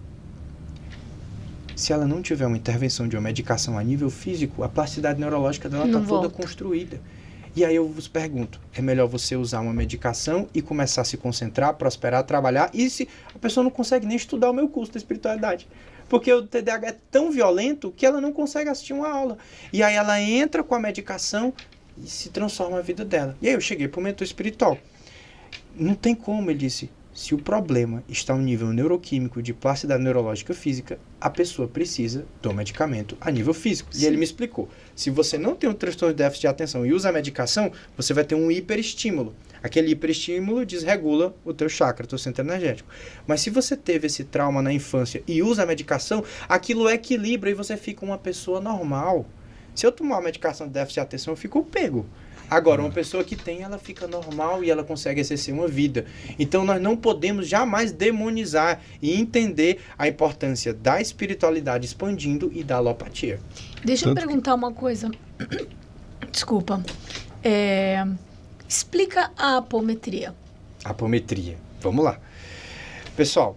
se ela não tiver uma intervenção de uma medicação a nível físico, a plasticidade neurológica dela está toda construída. E aí eu vos pergunto, é melhor você usar uma medicação e começar a se concentrar, prosperar, trabalhar, e se a pessoa não consegue nem estudar o meu curso da espiritualidade? Porque o TDAH é tão violento que ela não consegue assistir uma aula. E aí ela entra com a medicação e se transforma a vida dela. E aí eu cheguei para o mentor espiritual. Não tem como, ele disse, se o problema está no nível neuroquímico de plasticidade neurológica física, a pessoa precisa do medicamento a nível físico. Sim. E ele me explicou, se você não tem um transtorno de déficit de atenção e usa a medicação, você vai ter um hiperestímulo. Aquele hiperestímulo desregula o teu chakra, o teu centro energético. Mas se você teve esse trauma na infância e usa a medicação, aquilo equilibra e você fica uma pessoa normal. Se eu tomar uma medicação de déficit de atenção, eu fico pego. Agora, uma pessoa que tem, ela fica normal e ela consegue exercer uma vida. Então, nós não podemos jamais demonizar e entender a importância da espiritualidade expandindo e da alopatia. Deixa eu perguntar uma coisa. Desculpa. Explica a apometria. Apometria. Vamos lá. Pessoal,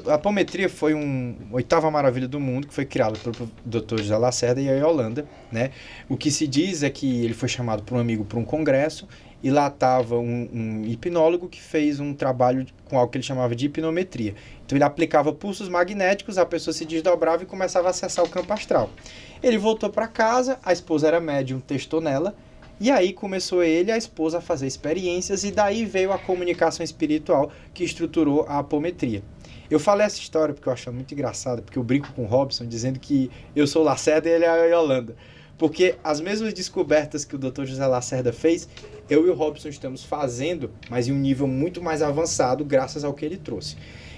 a apometria foi uma 8ª maravilha do mundo que foi criada pelo Dr. José Lacerda e a Holanda, né? O que se diz é que ele foi chamado por um amigo para um congresso e lá estava um hipnólogo que fez um trabalho com algo que ele chamava de hipnometria. Então ele aplicava pulsos magnéticos, a pessoa se desdobrava e começava a acessar o campo astral. Ele voltou para casa, a esposa era médium, testou nela, e aí começou ele e a esposa a fazer experiências e daí veio a comunicação espiritual que estruturou a apometria. Eu falei essa história porque eu acho muito engraçada, porque eu brinco com o Robson dizendo que eu sou o Lacerda e ele é a Yolanda. Porque as mesmas descobertas que o Dr. José Lacerda fez, eu e o Robson estamos fazendo, mas em um nível muito mais avançado, graças ao que ele trouxe.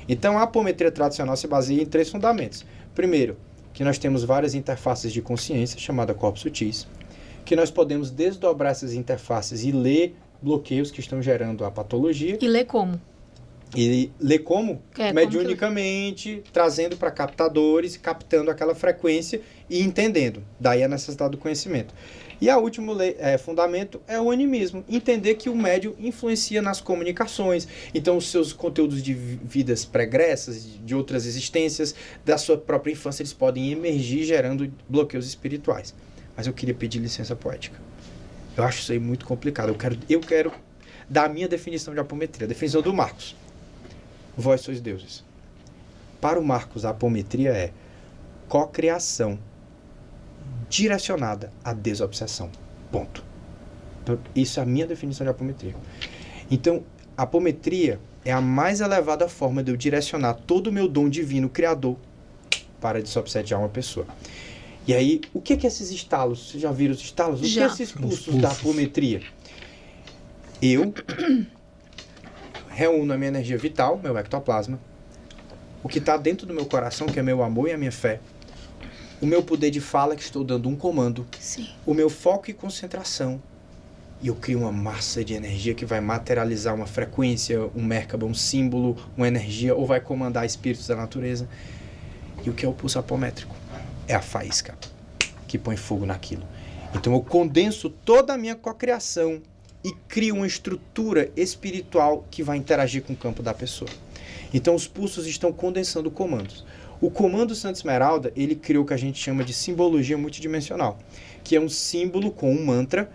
Então, a apometria tradicional se baseia em 3 fundamentos. Primeiro, que nós temos várias interfaces de consciência, chamada corpos sutis, que nós podemos desdobrar essas interfaces e ler bloqueios que estão gerando a patologia. E ler como? E ler como? Mediunicamente, trazendo para captadores, captando aquela frequência e entendendo. Daí a necessidade do conhecimento. E o último fundamento é o animismo. Entender que o médium influencia nas comunicações. Então, os seus conteúdos de vidas pregressas, de outras existências, da sua própria infância, eles podem emergir gerando bloqueios espirituais. Mas eu queria pedir licença poética. Eu acho isso aí muito complicado. Eu quero dar a minha definição de apometria. A definição do Marcos. Vós sois deuses. Para o Marcos, a apometria é cocriação direcionada à desobsessão. Ponto. Então, isso é a minha definição de apometria. Então, a apometria é a mais elevada forma de eu direcionar todo o meu dom divino criador para desobsediar uma pessoa. E aí, o que é esses estalos? Vocês já viram os estalos? O que é esses pulsos da apometria? Eu reúno a minha energia vital, meu ectoplasma, o que está dentro do meu coração, que é meu amor e a minha fé, o meu poder de fala, que estou dando um comando, Sim. o meu foco e concentração, e eu crio uma massa de energia que vai materializar uma frequência, um Merkaba, um símbolo, uma energia, ou vai comandar espíritos da natureza. E o que é o pulso apométrico? É a faísca que põe fogo naquilo. Então eu condenso toda a minha cocriação e crio uma estrutura espiritual que vai interagir com o campo da pessoa. Então os pulsos estão condensando comandos. O comando Santa Esmeralda, ele criou o que a gente chama de simbologia multidimensional, que é um símbolo com um mantra,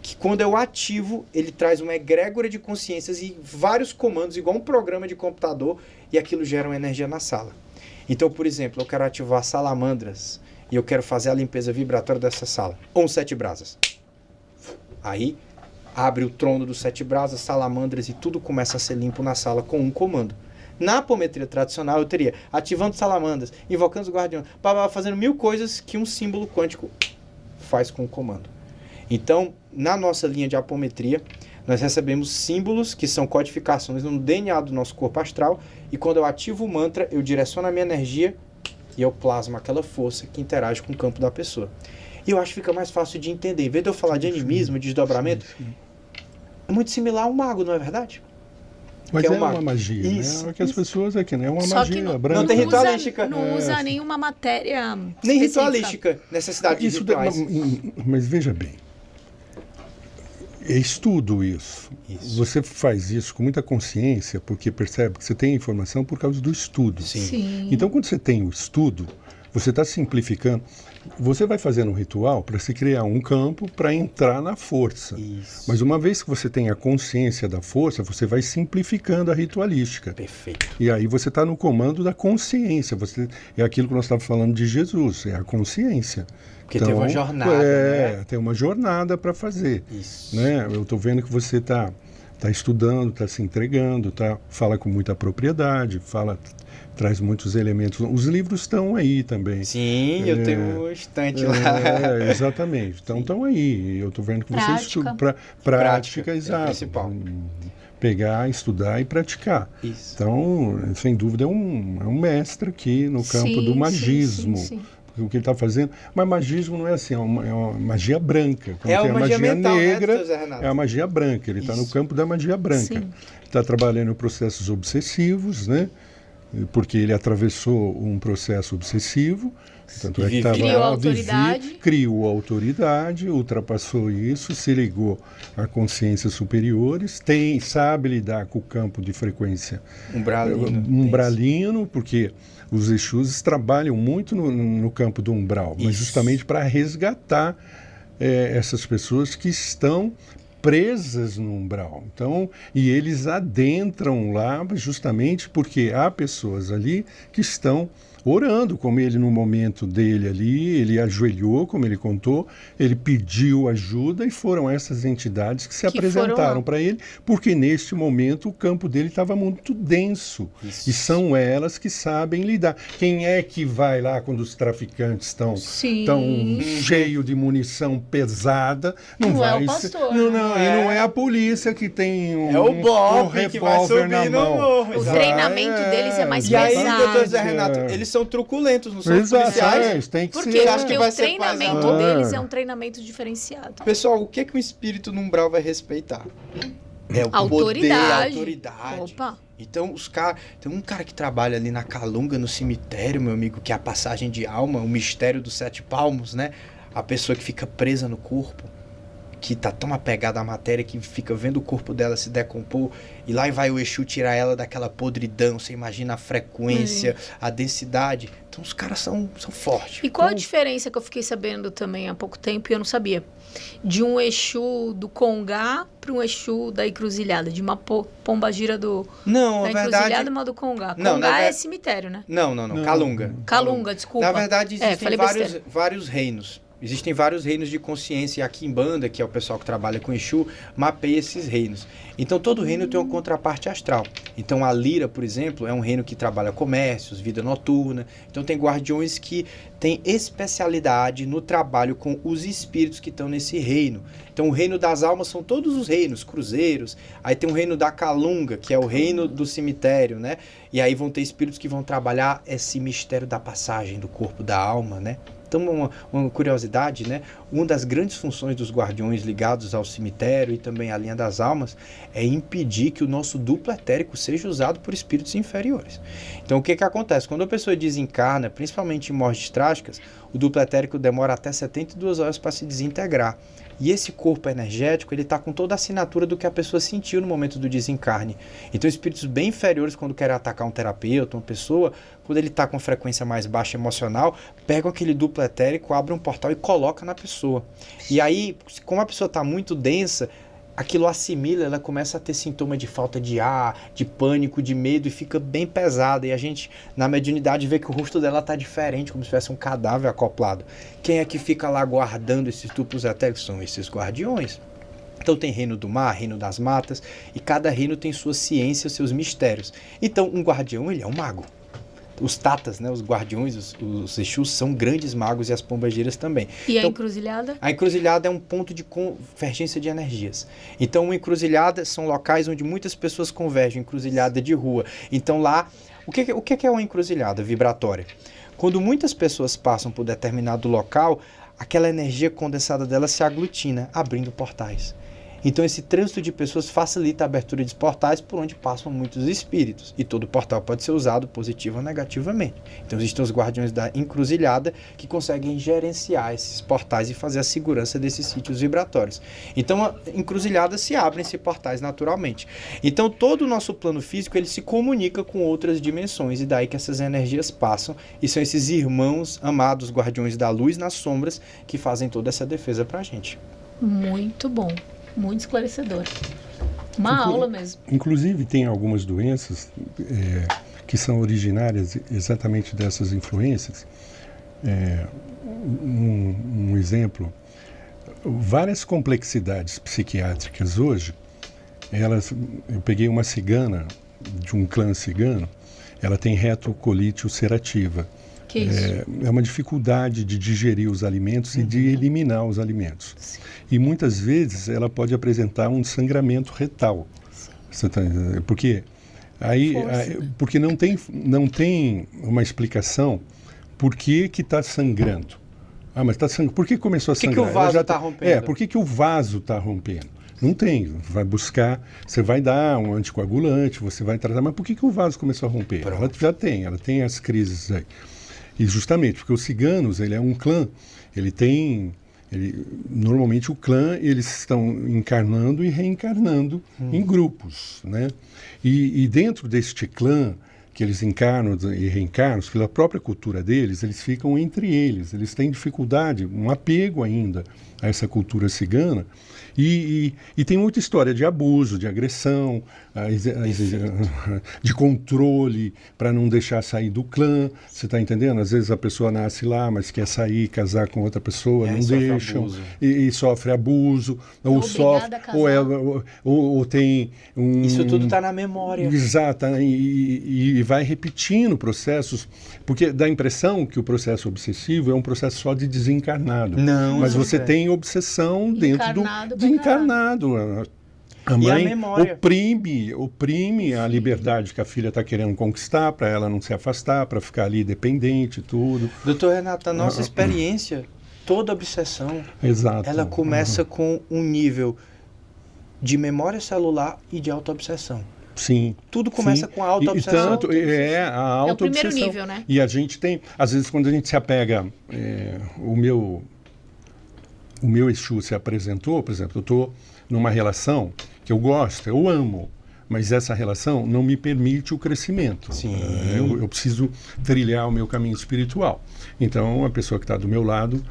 que quando eu ativo, ele traz uma egrégora de consciências e vários comandos, igual um programa de computador, e aquilo gera uma energia na sala. Então, por exemplo, eu quero ativar salamandras, e eu quero fazer a limpeza vibratória dessa sala, ou 7 brasas. Aí, abre o trono dos 7 brasas, salamandras, e tudo começa a ser limpo na sala com um comando. Na apometria tradicional, eu teria ativando salamandras, invocando os guardiões, fazendo 1000 coisas que um símbolo quântico faz com o comando. Então, na nossa linha de apometria, nós recebemos símbolos que são codificações no DNA do nosso corpo astral, e quando eu ativo o mantra, eu direciono a minha energia e eu plasmo aquela força que interage com o campo da pessoa. E eu acho que fica mais fácil de entender. Em vez de eu falar de animismo, de desdobramento, é muito similar a um mago, não é verdade? Mas é uma magia, isso, né? Que as pessoas aqui, né? É uma magia branca. Não tem ritualística. Não usa nenhuma matéria nem ritualística, necessidade de rituais. Mas veja bem, é estudo isso. Você faz isso com muita consciência, porque percebe que você tem informação por causa do estudo. Sim. Então, quando você tem o estudo, você está simplificando. Você vai fazendo um ritual para se criar um campo para entrar na força. Isso. Mas uma vez que você tem a consciência da força, você vai simplificando a ritualística. Perfeito. E aí você está no comando da consciência. É aquilo que nós estávamos falando de Jesus, é a consciência. Porque então, tem uma jornada, né? Tem uma jornada para fazer. Isso. Né? Eu estou vendo que você está estudando, está se entregando, fala com muita propriedade, traz muitos elementos. Os livros estão aí também. Sim, eu tenho um estante lá. Exatamente. Então estão aí. Eu estou vendo que você estuda. Prática, exato. É o principal. Pegar, estudar e praticar. Isso. Então, sem dúvida, é um mestre aqui no campo do magismo. Sim. O que ele está fazendo. Mas magismo não é assim, é uma magia branca. É a magia mental, negra, né, é a magia branca. Ele está no campo da magia branca. Está trabalhando em processos obsessivos, né? Porque ele atravessou um processo obsessivo. Tanto é que criou autoridade. Criou autoridade, ultrapassou isso, se ligou a consciências superiores, sabe lidar com o campo de frequência umbralino, porque os Exus trabalham muito no campo do umbral, mas justamente para resgatar essas pessoas que estão presas no umbral. Então, e eles adentram lá justamente porque há pessoas ali que estão orando, como ele no momento dele ali, ele ajoelhou, como ele contou, ele pediu ajuda e foram essas entidades que se apresentaram para ele, porque neste momento o campo dele estava muito denso. Isso. E são elas que sabem lidar. Quem é que vai lá quando os traficantes estão cheios de munição pesada? Não vai é o pastor. E não é a polícia que tem um revólver na mão. O treinamento deles é mais pesado. E aí, doutor Zé Renato, eles são truculentos, não são policiais. Tem que Porque o treinamento deles é um treinamento diferenciado. Pessoal, o que o espírito no umbral vai respeitar? É o autoridade. Poder, a autoridade. Opa. Então, tem um cara que trabalha ali na Calunga, no cemitério, meu amigo, que é a passagem de alma, o mistério dos 7 palmos, né? A pessoa que fica presa no corpo, que tá tão apegada à matéria que fica vendo o corpo dela se decompor, e lá vai o Exu tirar ela daquela podridão. Você imagina a frequência, a densidade. Então os caras são fortes. E qual a diferença que eu fiquei sabendo também há pouco tempo e eu não sabia? De um Exu do Congá para um Exu da Encruzilhada, de uma pombagira da Encruzilhada e uma do Congá. Congá é cemitério, né? Não. Calunga. Calunga, desculpa. Na verdade, existem vários reinos. Existem vários reinos de consciência, e a Quimbanda, que é o pessoal que trabalha com Exu, mapeia esses reinos. Então, todo reino tem uma contraparte astral. Então, a Lira, por exemplo, é um reino que trabalha comércios, vida noturna. Então, tem guardiões que têm especialidade no trabalho com os espíritos que estão nesse reino. Então, o reino das almas são todos os reinos, cruzeiros. Aí tem o reino da Calunga, que é o reino do cemitério, né? E aí vão ter espíritos que vão trabalhar esse mistério da passagem do corpo, da alma, né? Então, uma curiosidade, né? Uma das grandes funções dos guardiões ligados ao cemitério e também à linha das almas é impedir que o nosso duplo etérico seja usado por espíritos inferiores. Então, o que acontece? Quando a pessoa desencarna, principalmente em mortes trágicas, o duplo etérico demora até 72 horas para se desintegrar. E esse corpo energético, ele está com toda a assinatura do que a pessoa sentiu no momento do desencarne. Então, espíritos bem inferiores, quando querem atacar um terapeuta, uma pessoa, quando ele está com frequência mais baixa emocional, pegam aquele duplo etérico, abrem um portal e colocam na pessoa. E aí, como a pessoa está muito densa, aquilo assimila, ela começa a ter sintoma de falta de ar, de pânico, de medo, e fica bem pesada. E a gente, na mediunidade, vê que o rosto dela está diferente, como se tivesse um cadáver acoplado. Quem é que fica lá guardando esses duplos etéricos? São esses guardiões. Então tem reino do mar, reino das matas, e cada reino tem sua ciência, seus mistérios. Então um guardião, ele é um mago. Os tatas, né, os guardiões, os Exus são grandes magos, e as pombageiras também. E então, a encruzilhada? A encruzilhada é um ponto de convergência de energias. Então, uma encruzilhada são locais onde muitas pessoas convergem, encruzilhada de rua. Então, lá, o que é uma encruzilhada vibratória? Quando muitas pessoas passam por determinado local, aquela energia condensada dela se aglutina, abrindo portais. Então, esse trânsito de pessoas facilita a abertura de portais por onde passam muitos espíritos. E todo portal pode ser usado positivo ou negativamente. Então, existem os guardiões da encruzilhada que conseguem gerenciar esses portais e fazer a segurança desses sítios vibratórios. Então, a encruzilhada se abrem-se portais naturalmente. Então, todo o nosso plano físico, ele se comunica com outras dimensões. E daí que essas energias passam. E são esses irmãos amados, guardiões da luz nas sombras, que fazem toda essa defesa pra gente. Muito bom. Muito esclarecedor. Uma aula mesmo. Inclusive, tem algumas doenças que são originárias exatamente dessas influências. Um exemplo, várias complexidades psiquiátricas hoje, eu peguei uma cigana, de um clã cigano, ela tem retrocolite ulcerativa. Que isso? É uma dificuldade de digerir os alimentos e de eliminar os alimentos. Sim. E muitas vezes ela pode apresentar um sangramento retal. Porque porque não tem uma explicação por que está sangrando. Ah, mas está sangrando. Por que começou a sangrar? Por que o vaso está rompendo? Por que o vaso está rompendo? Não tem. Vai buscar, você vai dar um anticoagulante, você vai tratar, mas por que o vaso começou a romper? Pronto. Ela tem as crises aí. E justamente porque os ciganos, ele é um clã, normalmente o clã, eles estão encarnando e reencarnando em grupos, né? E dentro deste clã que eles encarnam e reencarnam, pela própria cultura deles, eles ficam entre eles têm dificuldade, um apego ainda a essa cultura cigana, e tem muita história de abuso, de agressão, de controle para não deixar sair do clã, você está entendendo? Às vezes a pessoa nasce lá, mas quer sair, casar com outra pessoa, não deixam, e sofre abuso, ou tem um... Isso tudo está na memória. Exato, e vai repetindo processos, porque dá a impressão que o processo obsessivo é um processo só de desencarnado. Não, mas você tem obsessão dentro do desencarnado. A mãe oprime a liberdade que a filha está querendo conquistar, para ela não se afastar, para ficar ali dependente, tudo. Doutor Renato, a nossa experiência, toda obsessão, ela começa com um nível de memória celular e de autoobsessão. Sim. Tudo começa com a autoobsessão. A autoobsessão. É o primeiro nível, né? E a gente tem, às vezes, quando a gente se apega, o meu Exu se apresentou, por exemplo, eu estou numa relação que eu gosto, eu amo, mas essa relação não me permite o crescimento. Sim. Eu preciso trilhar o meu caminho espiritual. Então, a pessoa que está do meu lado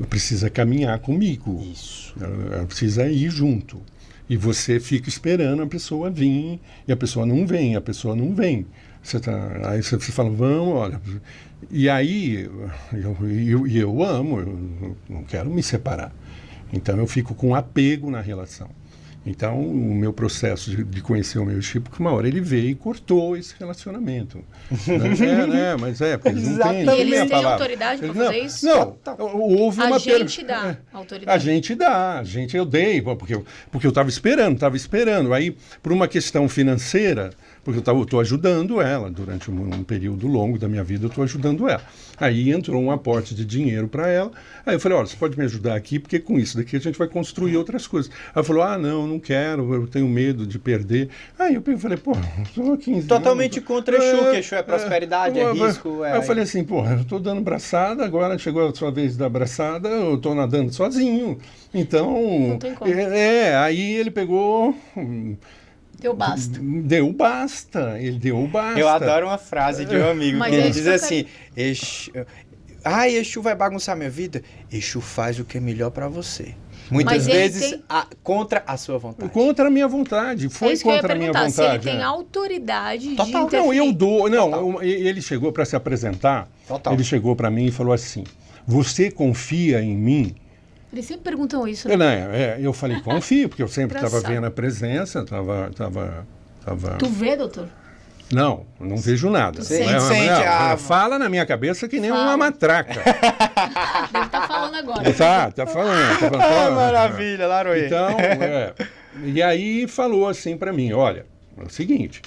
precisa caminhar comigo. Isso. Ela precisa ir junto. E você fica esperando a pessoa vir, e a pessoa não vem, Aí você fala, vamos, olha. E aí, eu amo, eu não quero me separar. Então, eu fico com apego na relação. Então, o meu processo de conhecer o meu Exu, porque uma hora ele veio e cortou esse relacionamento. Mas porque eles não têm. E eles têm autoridade para fazer isso? Não, houve uma... A gente dá autoridade. A gente eu dei, porque eu estava esperando. Aí, por uma questão financeira, porque eu estou ajudando ela, durante um período longo da minha vida, eu estou ajudando ela. Aí entrou um aporte de dinheiro para ela. Aí eu falei, olha, você pode me ajudar aqui, porque com isso daqui a gente vai construir outras coisas. Aí ela falou, não quero, eu tenho medo de perder. Aí eu falei, estou há 15 Totalmente anos. Contra Exu, que Exu é prosperidade, é risco. Aí eu falei assim, eu estou dando braçada, agora chegou a sua vez da braçada, eu estou nadando sozinho. Então, não tem como. Aí ele pegou... Deu basta. Ele deu basta. Eu adoro uma frase de um amigo que ele diz assim, Exu vai bagunçar minha vida. Exu faz o que é melhor para você. Muitas vezes contra a sua vontade. Contra a minha vontade. Foi contra a minha vontade. Se ele tem autoridade de Total. interferir. Não, eu dou. Não, ele chegou para se apresentar. Total. Ele chegou para mim e falou assim, você confia em mim? Eles sempre perguntam isso, né? Eu falei, confio, porque eu sempre estava vendo a presença, estava... Tu vê, doutor? Não vejo nada. Fala na minha cabeça que nem uma matraca. Deve estar falando agora. Tá falando. Maravilha, Laroê. Então, e aí falou assim para mim, olha, é o seguinte...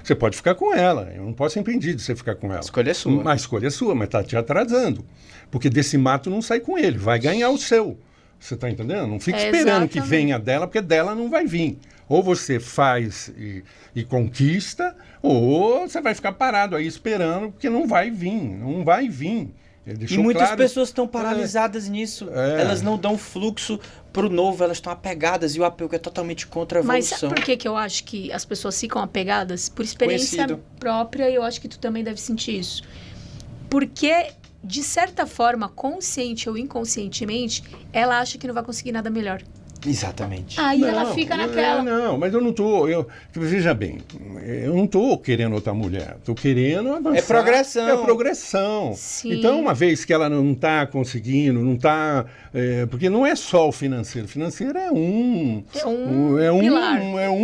Você pode ficar com ela, eu não posso impedir de você ficar com ela. A escolha é sua. A escolha é sua, mas está te atrasando. Porque desse mato não sai com ele, vai ganhar o seu. Você está entendendo? Não fica esperando que venha dela, porque dela não vai vir. Ou você faz e conquista, ou você vai ficar parado aí esperando, porque não vai vir. E muitas pessoas estão paralisadas nisso. Elas não dão fluxo para o novo, elas estão apegadas e o apego é totalmente contra a evolução. Mas sabe por que eu acho que as pessoas ficam apegadas? Por experiência própria, e eu acho que tu também deve sentir isso. Porque, de certa forma, consciente ou inconscientemente, ela acha que não vai conseguir nada melhor. Exatamente. Aí ela fica naquela. Mas eu não estou... Veja bem, eu não estou querendo outra mulher. Estou querendo avançar. É progressão. Sim. Então, uma vez que ela não está conseguindo, não está... porque não é só o financeiro. O financeiro é um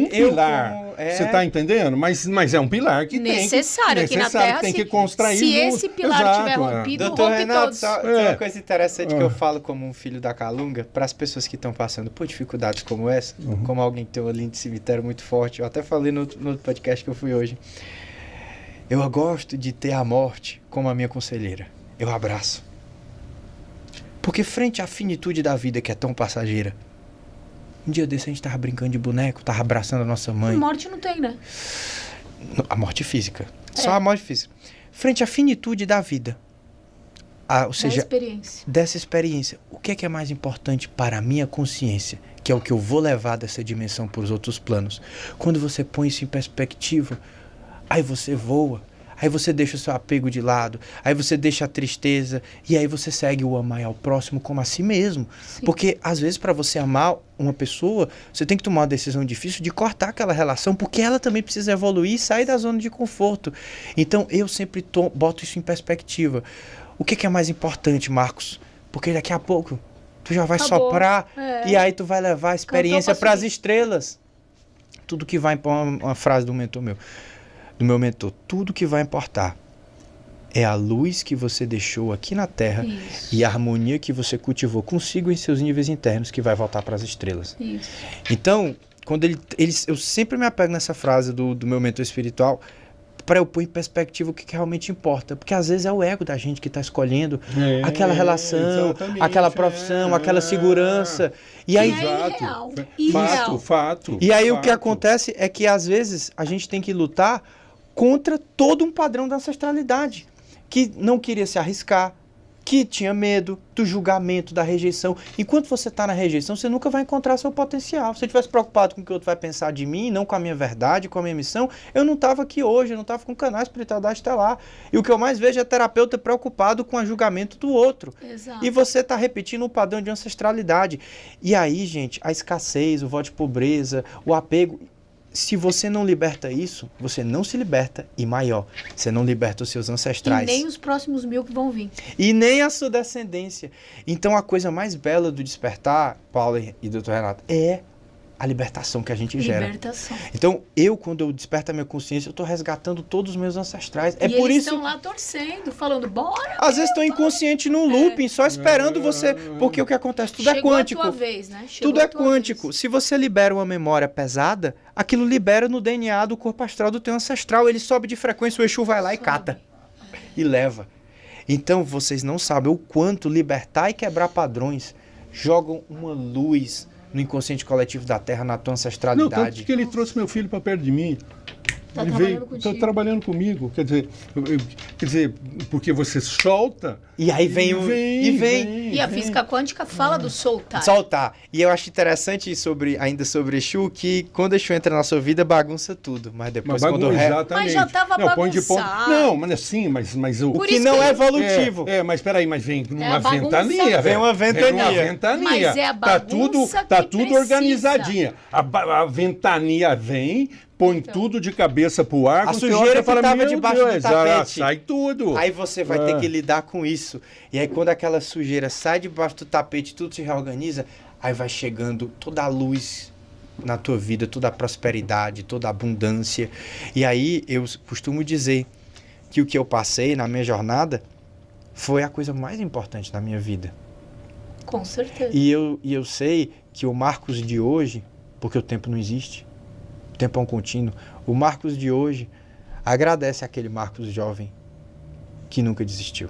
pilar. Você está entendendo? Mas é um pilar que necessário aqui na Terra. Tem que construir. Se esse pilar estiver rompido, Doutor Renato, todos. Uma coisa interessante que eu falo como um filho da Calunga, para as pessoas que estão passando por dificuldades como essa, como alguém que tem uma linha de cemitério muito forte, eu até falei no outro podcast que eu fui hoje, eu gosto de ter a morte como a minha conselheira. Eu abraço. Porque frente à finitude da vida que é tão passageira, um dia desse a gente tava brincando de boneco, tava abraçando a nossa mãe. A morte não tem, né? A morte física. Só a morte física. Frente à finitude da vida. Ou seja, dessa experiência. O que é mais importante para a minha consciência? Que é o que eu vou levar dessa dimensão para os outros planos. Quando você põe isso em perspectiva, Aí você voa. Aí você deixa o seu apego de lado, aí você deixa a tristeza, e aí você segue o amar ao próximo como a si mesmo. Sim. Porque, às vezes, para você amar uma pessoa, você tem que tomar uma decisão difícil de cortar aquela relação, porque ela também precisa evoluir e sair da zona de conforto. Então, eu sempre boto isso em perspectiva. O que é mais importante, Marcos? Porque daqui a pouco, tu já vai soprar, e aí tu vai levar a experiência para as estrelas. Tudo que vai... Uma frase do mentor meu. Do meu mentor, tudo que vai importar é a luz que você deixou aqui na Terra e a harmonia que você cultivou consigo em seus níveis internos que vai voltar para as estrelas. Isso. Então, quando eu sempre me apego nessa frase do meu mentor espiritual para eu pôr em perspectiva o que realmente importa. Porque às vezes é o ego da gente que está escolhendo aquela relação, aquela profissão, aquela segurança. E aí, fato. E aí o que acontece é que às vezes a gente tem que lutar contra todo um padrão da ancestralidade, que não queria se arriscar, que tinha medo do julgamento, da rejeição. Enquanto você está na rejeição, você nunca vai encontrar seu potencial. Se você estivesse preocupado com o que o outro vai pensar de mim, não com a minha verdade, com a minha missão, eu não estava aqui hoje, eu não estava com o canal Espiritualidade Estelar. E o que eu mais vejo é terapeuta preocupado com o julgamento do outro. Exato. E você está repetindo um padrão de ancestralidade. E aí, gente, a escassez, o voto de pobreza, o apego... Se você não liberta isso, você não se liberta e maior, você não liberta os seus ancestrais. E nem os próximos 1000 que vão vir. E nem a sua descendência. Então a coisa mais bela do despertar, Paulo e Dr. Renato, é a libertação que a gente gera. Libertação. Então, quando eu desperto a minha consciência, eu estou resgatando todos os meus ancestrais. E por eles estão lá torcendo, falando, bora! Às vezes estão inconsciente num looping, só esperando você... Porque o que acontece? Tudo é quântico. Chegou a tua vez, né? Tudo é quântico. Vez. Se você libera uma memória pesada, aquilo libera no DNA do corpo astral do teu ancestral. Ele sobe de frequência, o Exu vai lá e cata. E leva. Então, vocês não sabem o quanto libertar e quebrar padrões jogam uma luz no inconsciente coletivo da Terra, na tua ancestralidade. Não, tanto que ele trouxe meu filho para perto de mim. Está trabalhando comigo. Quer dizer, porque você solta... E aí vem. E a física quântica fala do soltar. Soltar. E eu acho interessante ainda sobre Exu, que quando Exu entra na sua vida, bagunça tudo. Mas depois quando... Exatamente. Mas já estava bagunçado. Não, mas assim, mas o que não é evolutivo. Mas peraí, mas vem numa ventania. Vem uma ventania. Mas é a bagunça tá tudo organizadinha. A ventania vem... Põe tudo de cabeça pro ar. A sujeira que estava debaixo do tapete. Sai tudo. Aí você vai ter que lidar com isso. E aí quando aquela sujeira sai debaixo do tapete, tudo se reorganiza, aí vai chegando toda a luz na tua vida, toda a prosperidade, toda a abundância. E aí eu costumo dizer que o que eu passei na minha jornada foi a coisa mais importante da minha vida. Com certeza. E eu sei que o Marcos de hoje, porque o tempo não existe, o tempo é um contínuo, o Marcos de hoje agradece aquele Marcos jovem que nunca desistiu.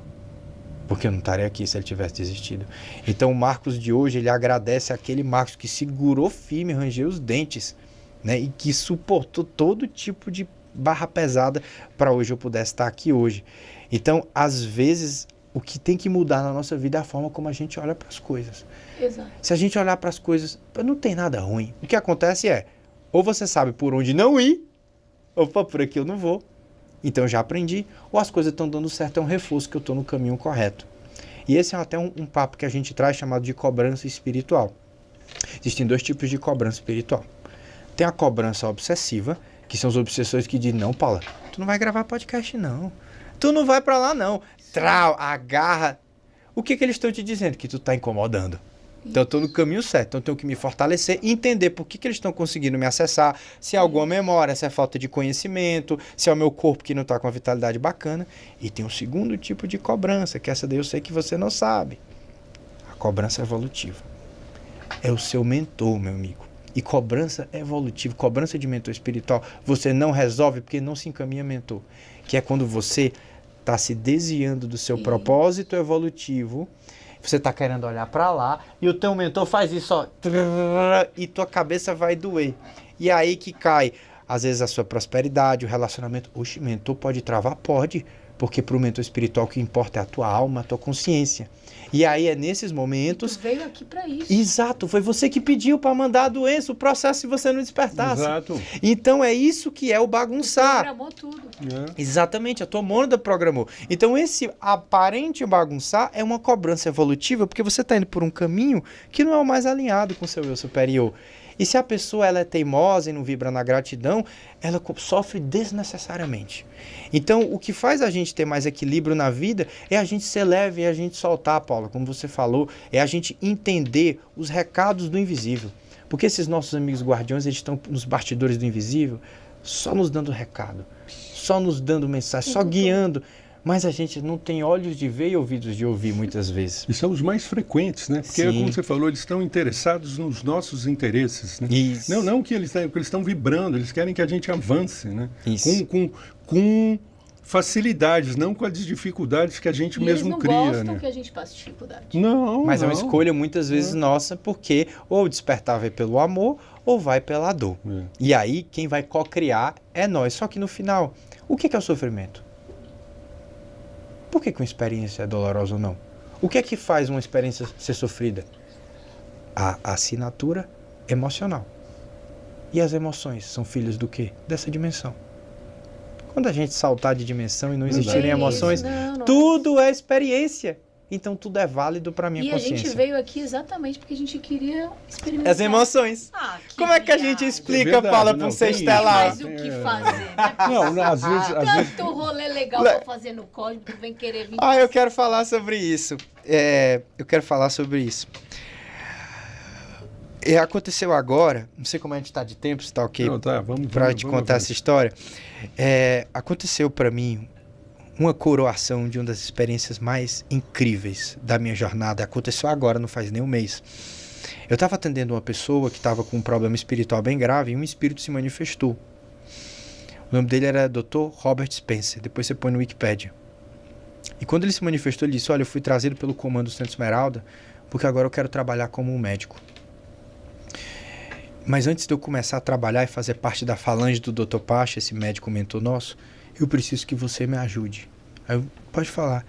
Porque eu não estaria aqui se ele tivesse desistido. Então o Marcos de hoje, ele agradece aquele Marcos que segurou firme, rangeu os dentes, né? E que suportou todo tipo de barra pesada para hoje eu pudesse estar aqui hoje. Então, às vezes, o que tem que mudar na nossa vida é a forma como a gente olha para as coisas. Exato. Se a gente olhar para as coisas, não tem nada ruim. O que acontece é, ou você sabe por onde não ir, opa, por aqui eu não vou. Então eu já aprendi, ou as coisas estão dando certo, é um reforço que eu estou no caminho correto. E esse é até um papo que a gente traz chamado de cobrança espiritual. Existem dois tipos de cobrança espiritual. Tem a cobrança obsessiva, que são os obsessores que dizem, não, Paula, tu não vai gravar podcast não. Tu não vai para lá não. Trau, agarra. O que eles estão te dizendo? Que tu está incomodando. Então eu estou no caminho certo, então eu tenho que me fortalecer e entender por que eles estão conseguindo me acessar, se é alguma memória, se é falta de conhecimento, se é o meu corpo que não está com uma vitalidade bacana. E tem um segundo tipo de cobrança, que essa daí eu sei que você não sabe. A cobrança evolutiva. É o seu mentor, meu amigo. E cobrança evolutiva, cobrança de mentor espiritual, você não resolve porque não se encaminha mentor. Que é quando você está se desviando do seu propósito evolutivo, você está querendo olhar para lá e o teu mentor faz isso, ó, e tua cabeça vai doer. E aí que cai, às vezes, a sua prosperidade, o relacionamento. Oxe, mentor pode travar? Pode, Porque para o mentor espiritual o que importa é a tua alma, a tua consciência. E aí é nesses momentos... Tu veio aqui para isso. Exato, foi você que pediu para mandar a doença, o processo, se você não despertasse. Exato. Então é isso que é o bagunçar. Tu programou tudo. Exatamente, a tua mônada programou. Então esse aparente bagunçar é uma cobrança evolutiva, porque você está indo por um caminho que não é o mais alinhado com o seu eu superior. E se a pessoa ela é teimosa e não vibra na gratidão, ela sofre desnecessariamente. Então, o que faz a gente ter mais equilíbrio na vida é a gente ser leve e a gente soltar, Paula, como você falou, é a gente entender os recados do invisível. Porque esses nossos amigos guardiões, eles estão nos bastidores do invisível, só nos dando recado, só nos dando mensagem, só guiando. Mas a gente não tem olhos de ver e ouvidos de ouvir muitas vezes. E são os mais frequentes, né? Porque, como você falou, eles estão interessados nos nossos interesses, né? Isso. Não que eles estão vibrando, eles querem que a gente avance, né? Isso. Com facilidades, não com as dificuldades que a gente mesmo cria. Eles não gostam né? que a gente passe dificuldade. Mas é uma escolha muitas vezes nossa, porque ou o despertar vai pelo amor ou vai pela dor. E aí quem vai co-criar é nós. Só que no final, o que é o sofrimento? Por que uma experiência é dolorosa ou não? O que é que faz uma experiência ser sofrida? A assinatura emocional. E as emoções são filhos do quê? Dessa dimensão. Quando a gente saltar de dimensão e não existirem emoções, tudo é experiência. Então tudo é válido para minha consciência. E a gente veio aqui exatamente porque a gente queria experimentar. As emoções. Como é que a gente explica, Paula, para um ser estelar? Mas o que fazer? Não, às vezes... Tanto rolê legal para fazer no código, tu vem querer vir... eu quero falar sobre isso. Aconteceu agora, não sei como a gente está de tempo, se está ok para te contar essa história. Aconteceu para mim uma coroação de uma das experiências mais incríveis da minha jornada. Aconteceu agora, não faz nem um mês. Eu estava atendendo uma pessoa que estava com um problema espiritual bem grave e um espírito se manifestou. O nome dele era Dr. Robert Spencer, depois você põe no Wikipedia. E quando ele se manifestou, ele disse, olha, eu fui trazido pelo comando do Centro Esmeralda porque agora eu quero trabalhar como um médico. Mas antes de eu começar a trabalhar e fazer parte da falange do Dr. Pacha, esse médico mentor nosso, eu preciso que você me ajude. Aí pode falar.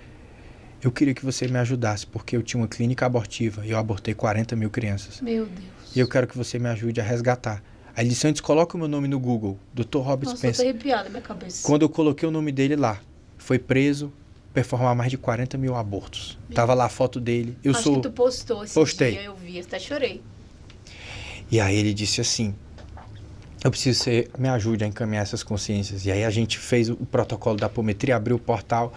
Eu queria que você me ajudasse, porque eu tinha uma clínica abortiva e eu abortei 40 mil crianças. Meu Deus. E eu quero que você me ajude a resgatar. Aí ele disse, antes coloca o meu nome no Google, Dr. Robert Spencer. Nossa, eu tô arrepiada na minha cabeça. Quando eu coloquei o nome dele lá, foi preso, performar mais de 40 mil abortos. Tava lá a foto dele. Acho que tu postou esse Postei. dia, eu vi, até chorei. E aí ele disse assim, eu preciso que você me ajude a encaminhar essas consciências. E aí a gente fez o protocolo da apometria, abriu o portal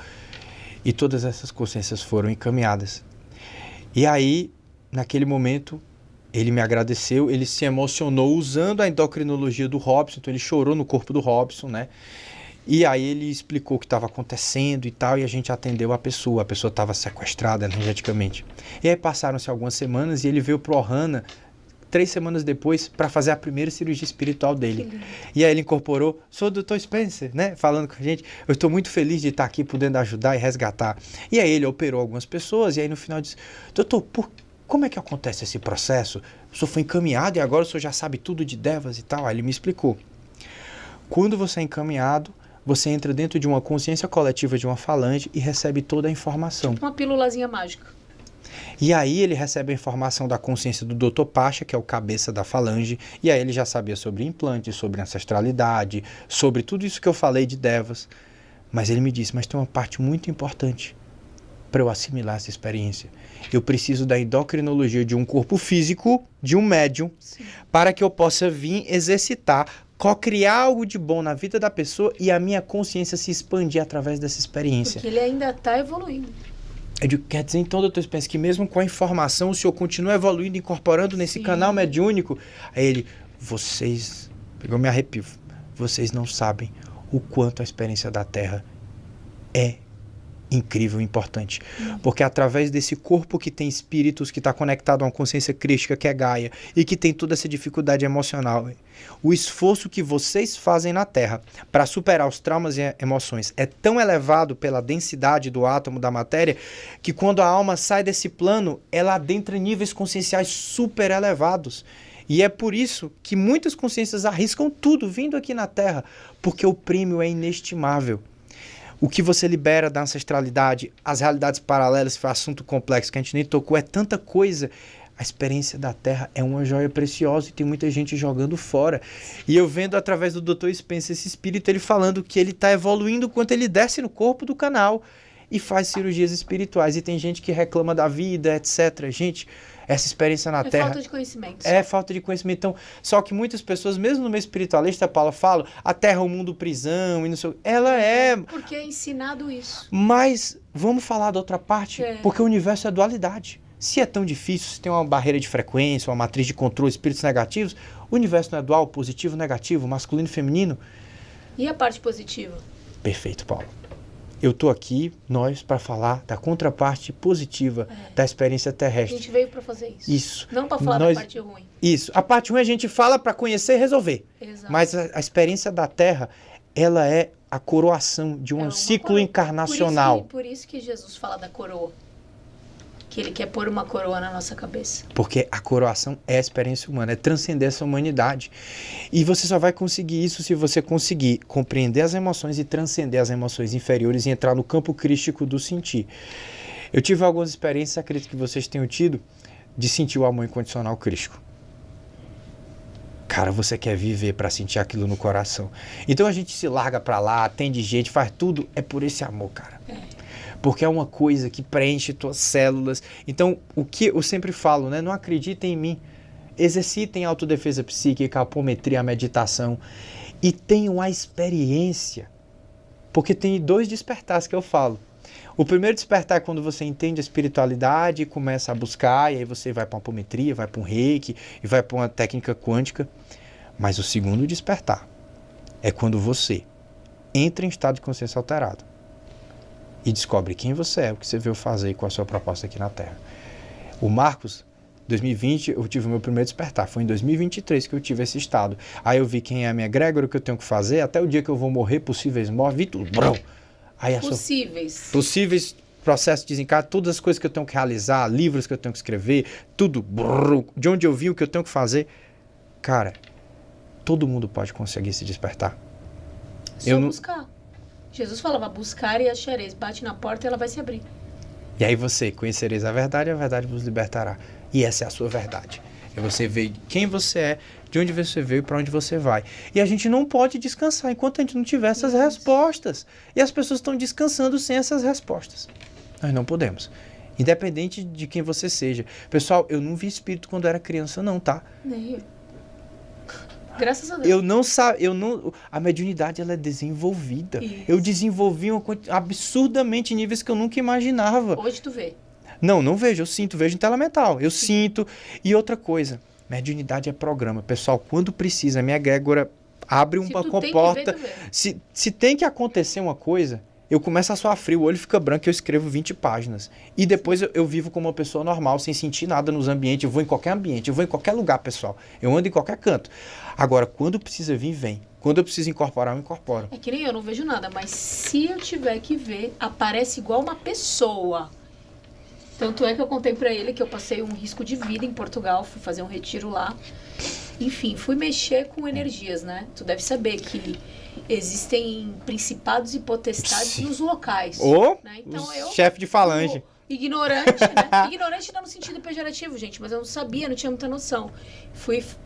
e todas essas consciências foram encaminhadas. E aí, naquele momento, ele me agradeceu, ele se emocionou usando a endocrinologia do Robson, então ele chorou no corpo do Robson, né? E aí ele explicou o que estava acontecendo e tal, e a gente atendeu a pessoa estava sequestrada energeticamente. E aí passaram-se algumas semanas e ele veio pro Ohana 3 semanas depois para fazer a primeira cirurgia espiritual dele. E aí ele incorporou, sou o Dr. Spencer, né? Falando com a gente, eu estou muito feliz de estar aqui podendo ajudar e resgatar. E aí ele operou algumas pessoas e aí no final disse, doutor, como é que acontece esse processo? O senhor foi encaminhado e agora o senhor já sabe tudo de devas e tal. Aí ele me explicou. Quando você é encaminhado, você entra dentro de uma consciência coletiva de uma falange e recebe toda a informação. Tipo uma pílulazinha mágica. E aí ele recebe a informação da consciência do Dr. Pacha, que é o cabeça da falange, e aí ele já sabia sobre implante, sobre ancestralidade, sobre tudo isso que eu falei de devas. Mas ele me disse, mas tem uma parte muito importante para eu assimilar essa experiência. Eu preciso da endocrinologia de um corpo físico, de um médium, para que eu possa vir exercitar, co-criar algo de bom na vida da pessoa e a minha consciência se expandir através dessa experiência. Porque ele ainda está evoluindo. Eu digo, quer dizer então, doutor Spencer, que mesmo com a informação o senhor continua evoluindo, incorporando nesse canal mediúnico? Aí ele, pegou me arrepio, vocês não sabem o quanto a experiência da Terra é incrível e importante. Porque através desse corpo que tem espíritos, que está conectado a uma consciência crística que é Gaia, e que tem toda essa dificuldade emocional, o esforço que vocês fazem na Terra para superar os traumas e emoções é tão elevado pela densidade do átomo da matéria, que quando a alma sai desse plano, ela adentra níveis conscienciais super elevados. E é por isso que muitas consciências arriscam tudo vindo aqui na Terra, porque o prêmio é inestimável. o que você libera da ancestralidade, as realidades paralelas, foi um assunto complexo que a gente nem tocou, é tanta coisa. A experiência da Terra é uma joia preciosa e tem muita gente jogando fora. E eu vendo através do Dr. Spencer esse espírito, ele falando que ele está evoluindo quanto ele desce no corpo do canal e faz cirurgias espirituais. E tem gente que reclama da vida, etc. Gente, essa experiência na Terra... É falta de conhecimento. É falta de conhecimento. Então, só que muitas pessoas, mesmo no meio espiritualista, Paula, falam, a Terra é um mundo prisão e não sei o que. Ela é... Porque é ensinado isso. Mas vamos falar da outra parte, porque o universo é dualidade. Se é tão difícil, se tem uma barreira de frequência, uma matriz de controle, espíritos negativos, o universo não é dual, positivo, negativo, masculino e feminino? E a parte positiva? Perfeito, Paulo. Eu estou aqui, para falar da contraparte positiva da experiência terrestre. A gente veio para fazer isso. Isso. Não para falar da parte ruim. Isso. A parte ruim a gente fala para conhecer e resolver. Exato. Mas a experiência da Terra, ela é a coroação de um ciclo encarnacional. Por isso que Jesus fala da coroa. Que ele quer pôr uma coroa na nossa cabeça. Porque a coroação é a experiência humana, é transcender essa humanidade. E você só vai conseguir isso se você conseguir compreender as emoções e transcender as emoções inferiores e entrar no campo crístico do sentir. Eu tive algumas experiências, acredito que vocês tenham tido, de sentir o amor incondicional crístico. Cara, você quer viver para sentir aquilo no coração. Então a gente se larga para lá, atende gente, faz tudo, é por esse amor, cara. Porque é uma coisa que preenche tuas células. Então, o que eu sempre falo, né? Não acreditem em mim. Exercitem a autodefesa psíquica, a apometria, a meditação. E tenham a experiência. Porque tem 2 despertares que eu falo. O primeiro despertar é quando você entende a espiritualidade e começa a buscar. E aí você vai para uma apometria, vai para um reiki e vai para uma técnica quântica. Mas o segundo despertar é quando você entra em estado de consciência alterado. E descobre quem você é, o que você veio fazer e qual a sua proposta aqui na Terra. O Marcos, 2020, eu tive o meu primeiro despertar. Foi em 2023 que eu tive esse estado. Aí eu vi quem é a minha egrégora, o que eu tenho que fazer, até o dia que eu vou morrer, possíveis mortes, vi tudo. Aí possíveis processos de desencarne, todas as coisas que eu tenho que realizar, livros que eu tenho que escrever, tudo. De onde eu vim, o que eu tenho que fazer. Cara, todo mundo pode conseguir se despertar. Só buscar. Jesus falava, buscar e achareis. Bate na porta e ela vai se abrir. E aí você, conhecereis a verdade vos libertará. E essa é a sua verdade. É você ver quem você é, de onde você veio e para onde você vai. E a gente não pode descansar enquanto a gente não tiver essas respostas. E as pessoas estão descansando sem essas respostas. Nós não podemos. Independente de quem você seja. Pessoal, eu não vi espírito quando era criança não, tá? Nem eu. Graças a Deus. A mediunidade, ela é desenvolvida. Isso. Eu desenvolvi absurdamente níveis que eu nunca imaginava. Hoje tu vê. Não vejo, eu sinto, vejo em tela mental. Eu sinto. E outra coisa, mediunidade é programa. Pessoal, quando precisa, a minha egrégora abre uma comporta. Se tem que acontecer uma coisa, eu começo a suar frio, o olho fica branco e eu escrevo 20 páginas. E depois eu vivo como uma pessoa normal, sem sentir nada nos ambientes. Eu vou em qualquer ambiente, eu vou em qualquer lugar, pessoal. Eu ando em qualquer canto. Agora, quando precisa vir, vem. Quando eu preciso incorporar, eu incorporo. É que nem eu, não vejo nada. Mas se eu tiver que ver, aparece igual uma pessoa. Tanto é que eu contei pra ele que eu passei um risco de vida em Portugal. Fui fazer um retiro lá. Enfim, fui mexer com energias, né? Tu deve saber que existem principados e potestades nos locais. Né? Então, chefe de falange. Ignorante, né? Ignorante não no sentido pejorativo, gente, mas eu não sabia, não tinha muita noção.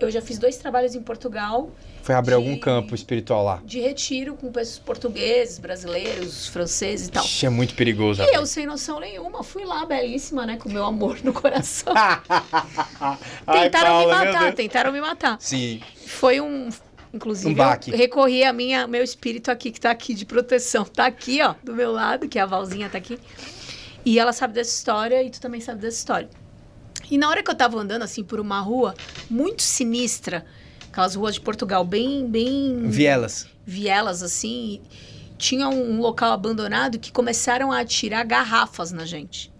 Eu já fiz 2 trabalhos em Portugal. Foi abrir algum campo espiritual lá? De retiro com pessoas portugueses, brasileiros, franceses e tal. Isso é muito perigoso. E eu, sem noção nenhuma, fui lá, belíssima, né? Com o meu amor no coração. Tentaram me matar. Sim. Foi inclusive, eu recorri a meu espírito aqui, que tá aqui de proteção. Tá aqui, ó, do meu lado, que a Valzinha tá aqui. E ela sabe dessa história e tu também sabe dessa história. E na hora que eu tava andando, assim, por uma rua muito sinistra, aquelas ruas de Portugal bem... Vielas, assim, tinha um local abandonado que começaram a atirar garrafas na gente.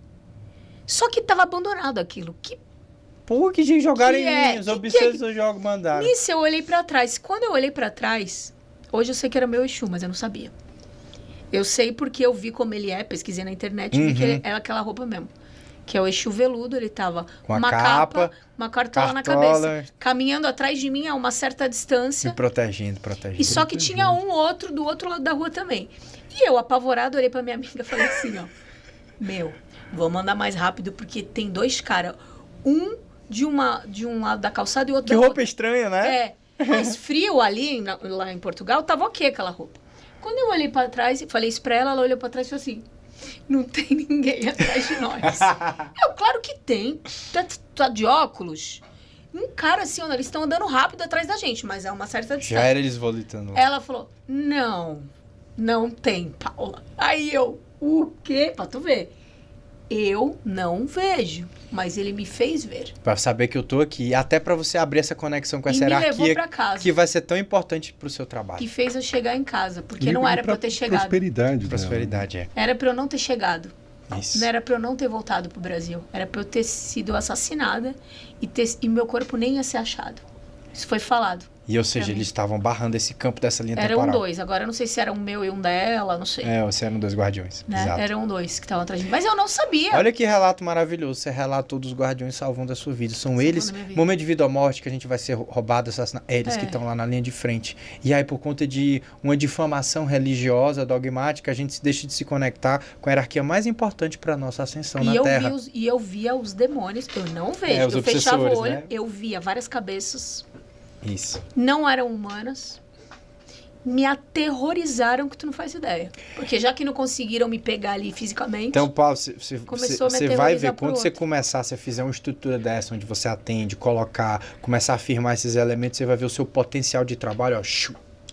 Só que tava abandonado aquilo. Pô, que gente jogaram em mim, os obsessos do jogo mandaram. Nisso eu olhei pra trás. Quando eu olhei pra trás, hoje eu sei que era meu Exu, mas eu não sabia. Eu sei porque eu vi como ele é, pesquisei na internet e vi que ele era aquela roupa mesmo. Que é o Exu veludo, ele tava com uma capa, uma cartola na cabeça. Caminhando atrás de mim a uma certa distância. Me protegendo. E só que tinha um outro do outro lado da rua também. E eu, apavorado, olhei pra minha amiga e falei assim, ó. Vamos andar mais rápido, porque tem 2 caras. Um de um lado da calçada e o outro que da roupa outra. estranha, né? Mas frio ali, lá em Portugal, tava ok aquela roupa. Quando eu olhei pra trás e falei isso pra ela, ela olhou pra trás e falou assim, não tem ninguém atrás de nós. Claro que tem. Tá de óculos. Um cara assim, eles estão andando rápido atrás da gente, mas é uma certa distância. Já era eles volitando. Ela falou, não tem, Paula. Aí eu, o quê? Pra tu ver. Eu não vejo, mas ele me fez ver. Pra saber que eu tô aqui. Até pra você abrir essa conexão com essa hierarquia. Me levou pra casa. Que vai ser tão importante pro seu trabalho. E fez eu chegar em casa, porque não era pra eu ter chegado. Prosperidade. Era pra eu não ter chegado. Isso. Não era pra eu não ter voltado pro Brasil. Era pra eu ter sido assassinada e meu corpo nem ia ser achado. Isso foi falado. E, ou seja, eles estavam barrando esse campo dessa linha temporal. Eram 2. Agora eu não sei se era um meu e um dela, não sei. Ou se eram 2 guardiões. Né? Exato. Eram 2 que estavam atrás de mim. Mas eu não sabia. Olha que relato maravilhoso. Você relatou dos guardiões salvando a sua vida. São eles, momento de vida ou morte, que a gente vai ser roubado, assassinado. Eles que estão lá na linha de frente. E aí, por conta de uma difamação religiosa, dogmática, a gente deixa de se conectar com a hierarquia mais importante para a nossa ascensão na Terra. E eu via os demônios. Eu não vejo. Eu fechava o olho, né? eu via várias cabeças. Isso. Não eram humanas. Me aterrorizaram que tu não faz ideia. Porque já que não conseguiram me pegar ali fisicamente... Então, Paulo, você vai ver, quando você começar, você fizer uma estrutura dessa, onde você atende, começar a afirmar esses elementos, você vai ver o seu potencial de trabalho,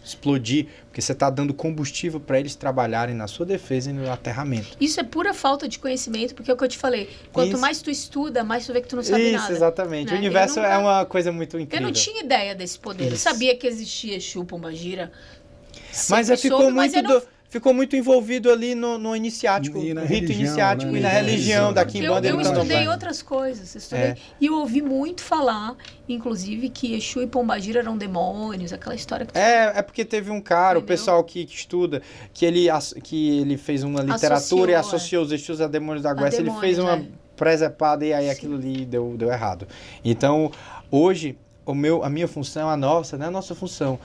explodir, porque você está dando combustível para eles trabalharem na sua defesa e no aterramento. Isso é pura falta de conhecimento, porque é o que eu te falei. Quanto mais tu estuda, mais tu vê que tu não sabe nada. Isso, exatamente. Né? O universo é uma coisa muito incrível. Eu não tinha ideia desse poder. Eu sabia que existia Exu, Pombagira. Mas ficou muito envolvido ali no iniciático, no rito iniciático e na religião da Quimbanda. Eu estudei outras coisas. E eu ouvi muito falar, inclusive, que Exu e Pombagira eram demônios, aquela história que tu É porque teve um cara, o pessoal que estuda, que ele fez uma literatura e associou os Exus a demônios da Grécia. Ele fez uma presepada e aí aquilo ali deu errado. Então, hoje, a minha função, a nossa função,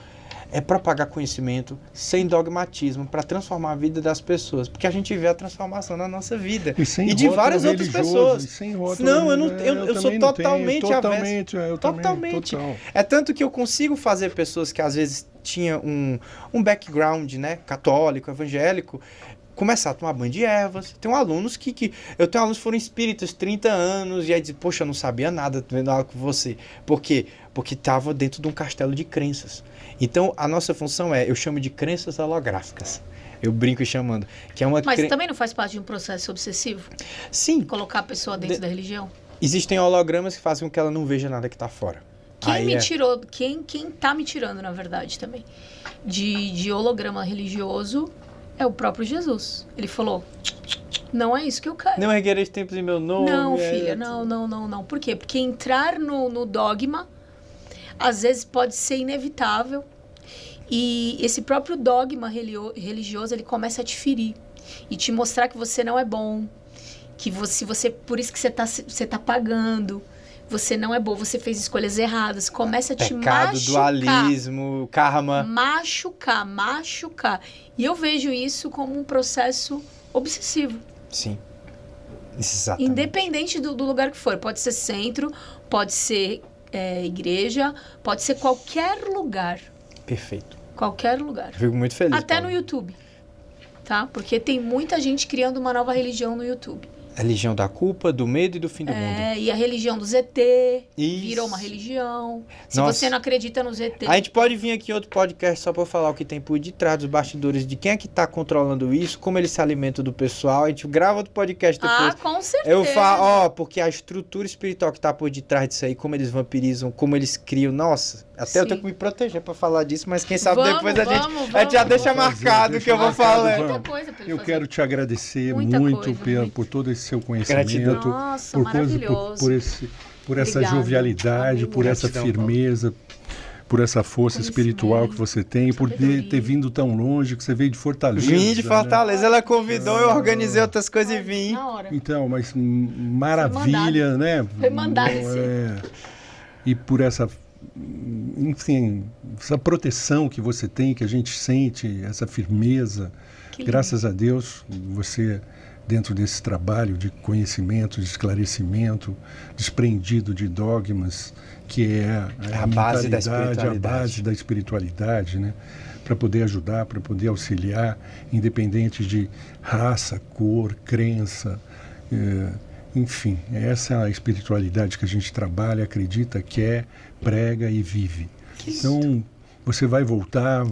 é propagar conhecimento sem dogmatismo, para transformar a vida das pessoas. Porque a gente vê a transformação na nossa vida. E de várias outras pessoas. Sem rótulo, eu sou totalmente avesso. Totalmente. É tanto que eu consigo fazer pessoas que às vezes tinham um background, né, católico, evangélico, começar a tomar banho de ervas. Tem alunos eu tenho alunos que foram espíritas 30 anos e aí dizem, poxa, eu não sabia nada vendo algo com você. Por quê? Porque estava dentro de um castelo de crenças. Então, a nossa função eu chamo de crenças holográficas. Eu brinco chamando. Que é uma Mas também não faz parte de um processo obsessivo? Sim. Colocar a pessoa dentro da religião? Existem hologramas que fazem com que ela não veja nada que está fora. Quem tá me tirando, na verdade, também, de holograma religioso é o próprio Jesus. Ele falou, não é isso que eu quero. Não erguereis templos em meu nome. Não, filha, não. Por quê? Porque entrar no dogma, às vezes pode ser inevitável. E esse próprio dogma religioso, ele começa a te ferir. E te mostrar que você não é bom. Que você por isso que você tá pagando. Você não é bom, você fez escolhas erradas. Começa a te machucar. Dualismo, karma. Machucar. E eu vejo isso como um processo obsessivo. Sim. Exatamente. Independente do lugar que for. Pode ser centro, pode ser igreja, pode ser qualquer lugar. Perfeito. Qualquer lugar. Eu fico muito feliz. Até no YouTube. Tá? Porque tem muita gente criando uma nova religião no YouTube. A religião da culpa, do medo e do fim do mundo. E a religião do ZT virou uma religião. Se você não acredita no ZT... A gente pode vir aqui em outro podcast só para falar o que tem por detrás dos bastidores, de quem é que tá controlando isso, como ele se alimenta do pessoal. A gente grava outro podcast depois. Com certeza. Eu falo, porque a estrutura espiritual que tá por detrás disso aí, como eles vampirizam, como eles criam, nossa... Até eu tenho que me proteger para falar disso, mas quem sabe depois a gente já deixa marcado que eu vou falar. Eu quero te agradecer muito por todo esse seu conhecimento, Nossa, maravilhoso. por essa jovialidade, por essa firmeza, por essa força espiritual que você tem, por ter vindo tão longe, que você veio de Fortaleza. Vim de Fortaleza, né? Ela convidou, eu organizei outras coisas e vim. Então, mas maravilha, né? Foi mandado E por essa enfim, essa proteção que você tem, que a gente sente, essa firmeza. Graças a Deus, você, dentro desse trabalho de conhecimento, de esclarecimento, desprendido de dogmas, que é a base da espiritualidade, né? Para poder ajudar, para poder auxiliar, independente de raça, cor, crença, enfim, essa é a espiritualidade que a gente trabalha, acredita, quer, prega e vive. Então, você vai voltar,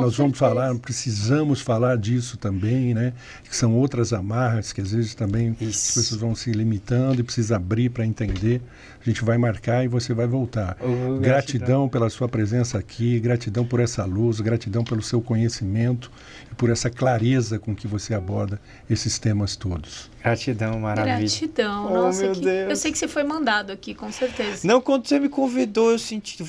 nós vamos falar, precisamos falar disso também, né? Que são outras amarras que às vezes também as pessoas vão se limitando e precisa abrir para entender. A gente vai marcar e você vai voltar. Gratidão pela sua presença aqui, gratidão por essa luz, gratidão pelo seu conhecimento e por essa clareza com que você aborda esses temas todos. Gratidão, maravilha. Gratidão, nossa, meu Deus. Eu sei que você foi mandado aqui, com certeza. Não, quando você me convidou, eu senti,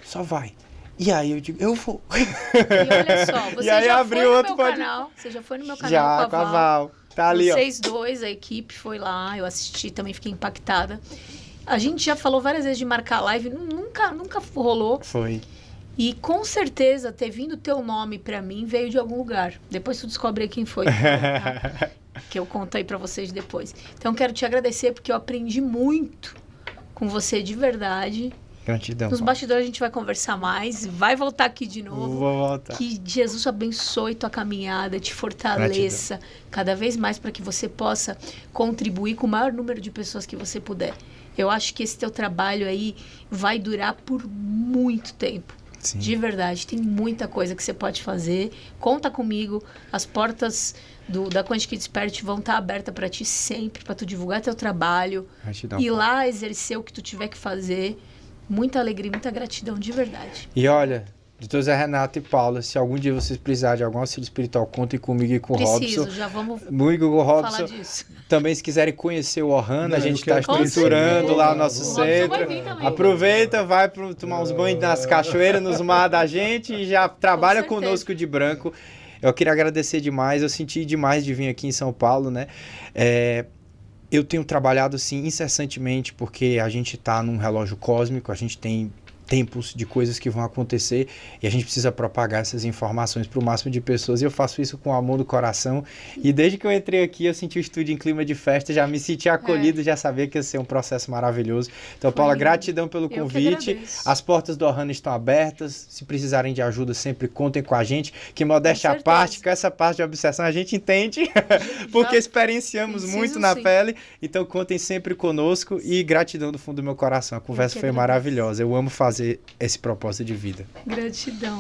só vai. E aí eu digo, eu vou. E olha só, você já foi no meu canal. Você já foi no meu canal já, com a Val. Tá ali, Vocês dois, a equipe foi lá, eu assisti, também fiquei impactada. A gente já falou várias vezes de marcar live, nunca rolou. Foi. E com certeza, ter vindo teu nome pra mim veio de algum lugar. Depois tu descobre aí quem foi. Que eu conto aí pra vocês depois. Então, quero te agradecer, porque eu aprendi muito com você de verdade. Gratidão. Nos bastidores a gente vai conversar mais, vai voltar aqui de novo. Vou voltar. Que Jesus abençoe tua caminhada, te fortaleça cada vez mais para que você possa contribuir com o maior número de pessoas que você puder. Eu acho que esse teu trabalho aí vai durar por muito tempo. Sim. De verdade, tem muita coisa que você pode fazer. Conta comigo, as portas da Quantic Kids Spirit vão estar abertas para ti sempre, para tu divulgar teu trabalho, ir lá exercer o que tu tiver que fazer. Muita alegria, muita gratidão, de verdade. E olha, doutor Zé Renato e Paula, se algum dia vocês precisarem de algum auxílio espiritual, contem comigo e com o Robson. Já vamos falar disso. Também, se quiserem conhecer o Ohana, a gente está estruturando lá o nosso centro. Aproveita, vai tomar uns banhos nas cachoeiras, nos mar da gente e já trabalha conosco de branco. Eu queria agradecer demais, eu senti demais de vir aqui em São Paulo, né? Eu tenho trabalhado, assim, incessantemente, porque a gente está num relógio cósmico, a gente tem tempos de coisas que vão acontecer e a gente precisa propagar essas informações para o máximo de pessoas, e eu faço isso com amor no coração. E desde que eu entrei aqui, eu senti o estúdio em clima de festa, já me senti acolhido, já sabia que ia ser um processo maravilhoso. Então, Paula, gratidão pelo convite. As portas do Ohana estão abertas, se precisarem de ajuda, sempre contem com a gente, que modéstia à parte, com essa parte de obsessão a gente entende, porque experienciamos muito na pele, então contem sempre conosco e gratidão do fundo do meu coração. A conversa foi maravilhosa, eu amo fazer esse propósito de vida. Gratidão.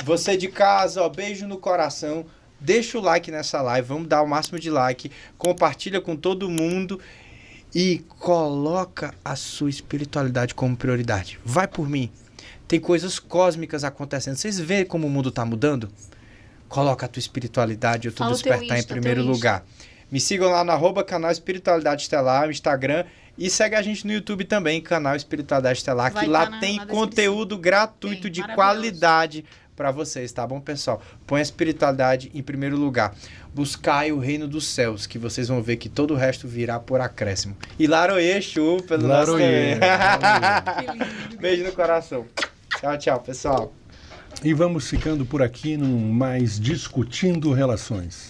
Você de casa, beijo no coração, deixa o like nessa live, vamos dar o máximo de like, compartilha com todo mundo e coloca a sua espiritualidade como prioridade. Vai por mim. Tem coisas cósmicas acontecendo. Vocês veem como o mundo está mudando? Coloca a tua espiritualidade, o teu despertar em primeiro lugar. Me sigam lá no @canal Espiritualidade Estelar, no Instagram. E segue a gente no YouTube também, canal Espiritualidade Estelar, que lá tem conteúdo gratuito de qualidade para vocês, tá bom, pessoal? Põe a espiritualidade em primeiro lugar. Buscai o reino dos céus, que vocês vão ver que todo o resto virá por acréscimo. E Laroê, show pelo nosso também. Beijo no coração. Tchau, tchau, pessoal. E vamos ficando por aqui num mais Discutindo Relações.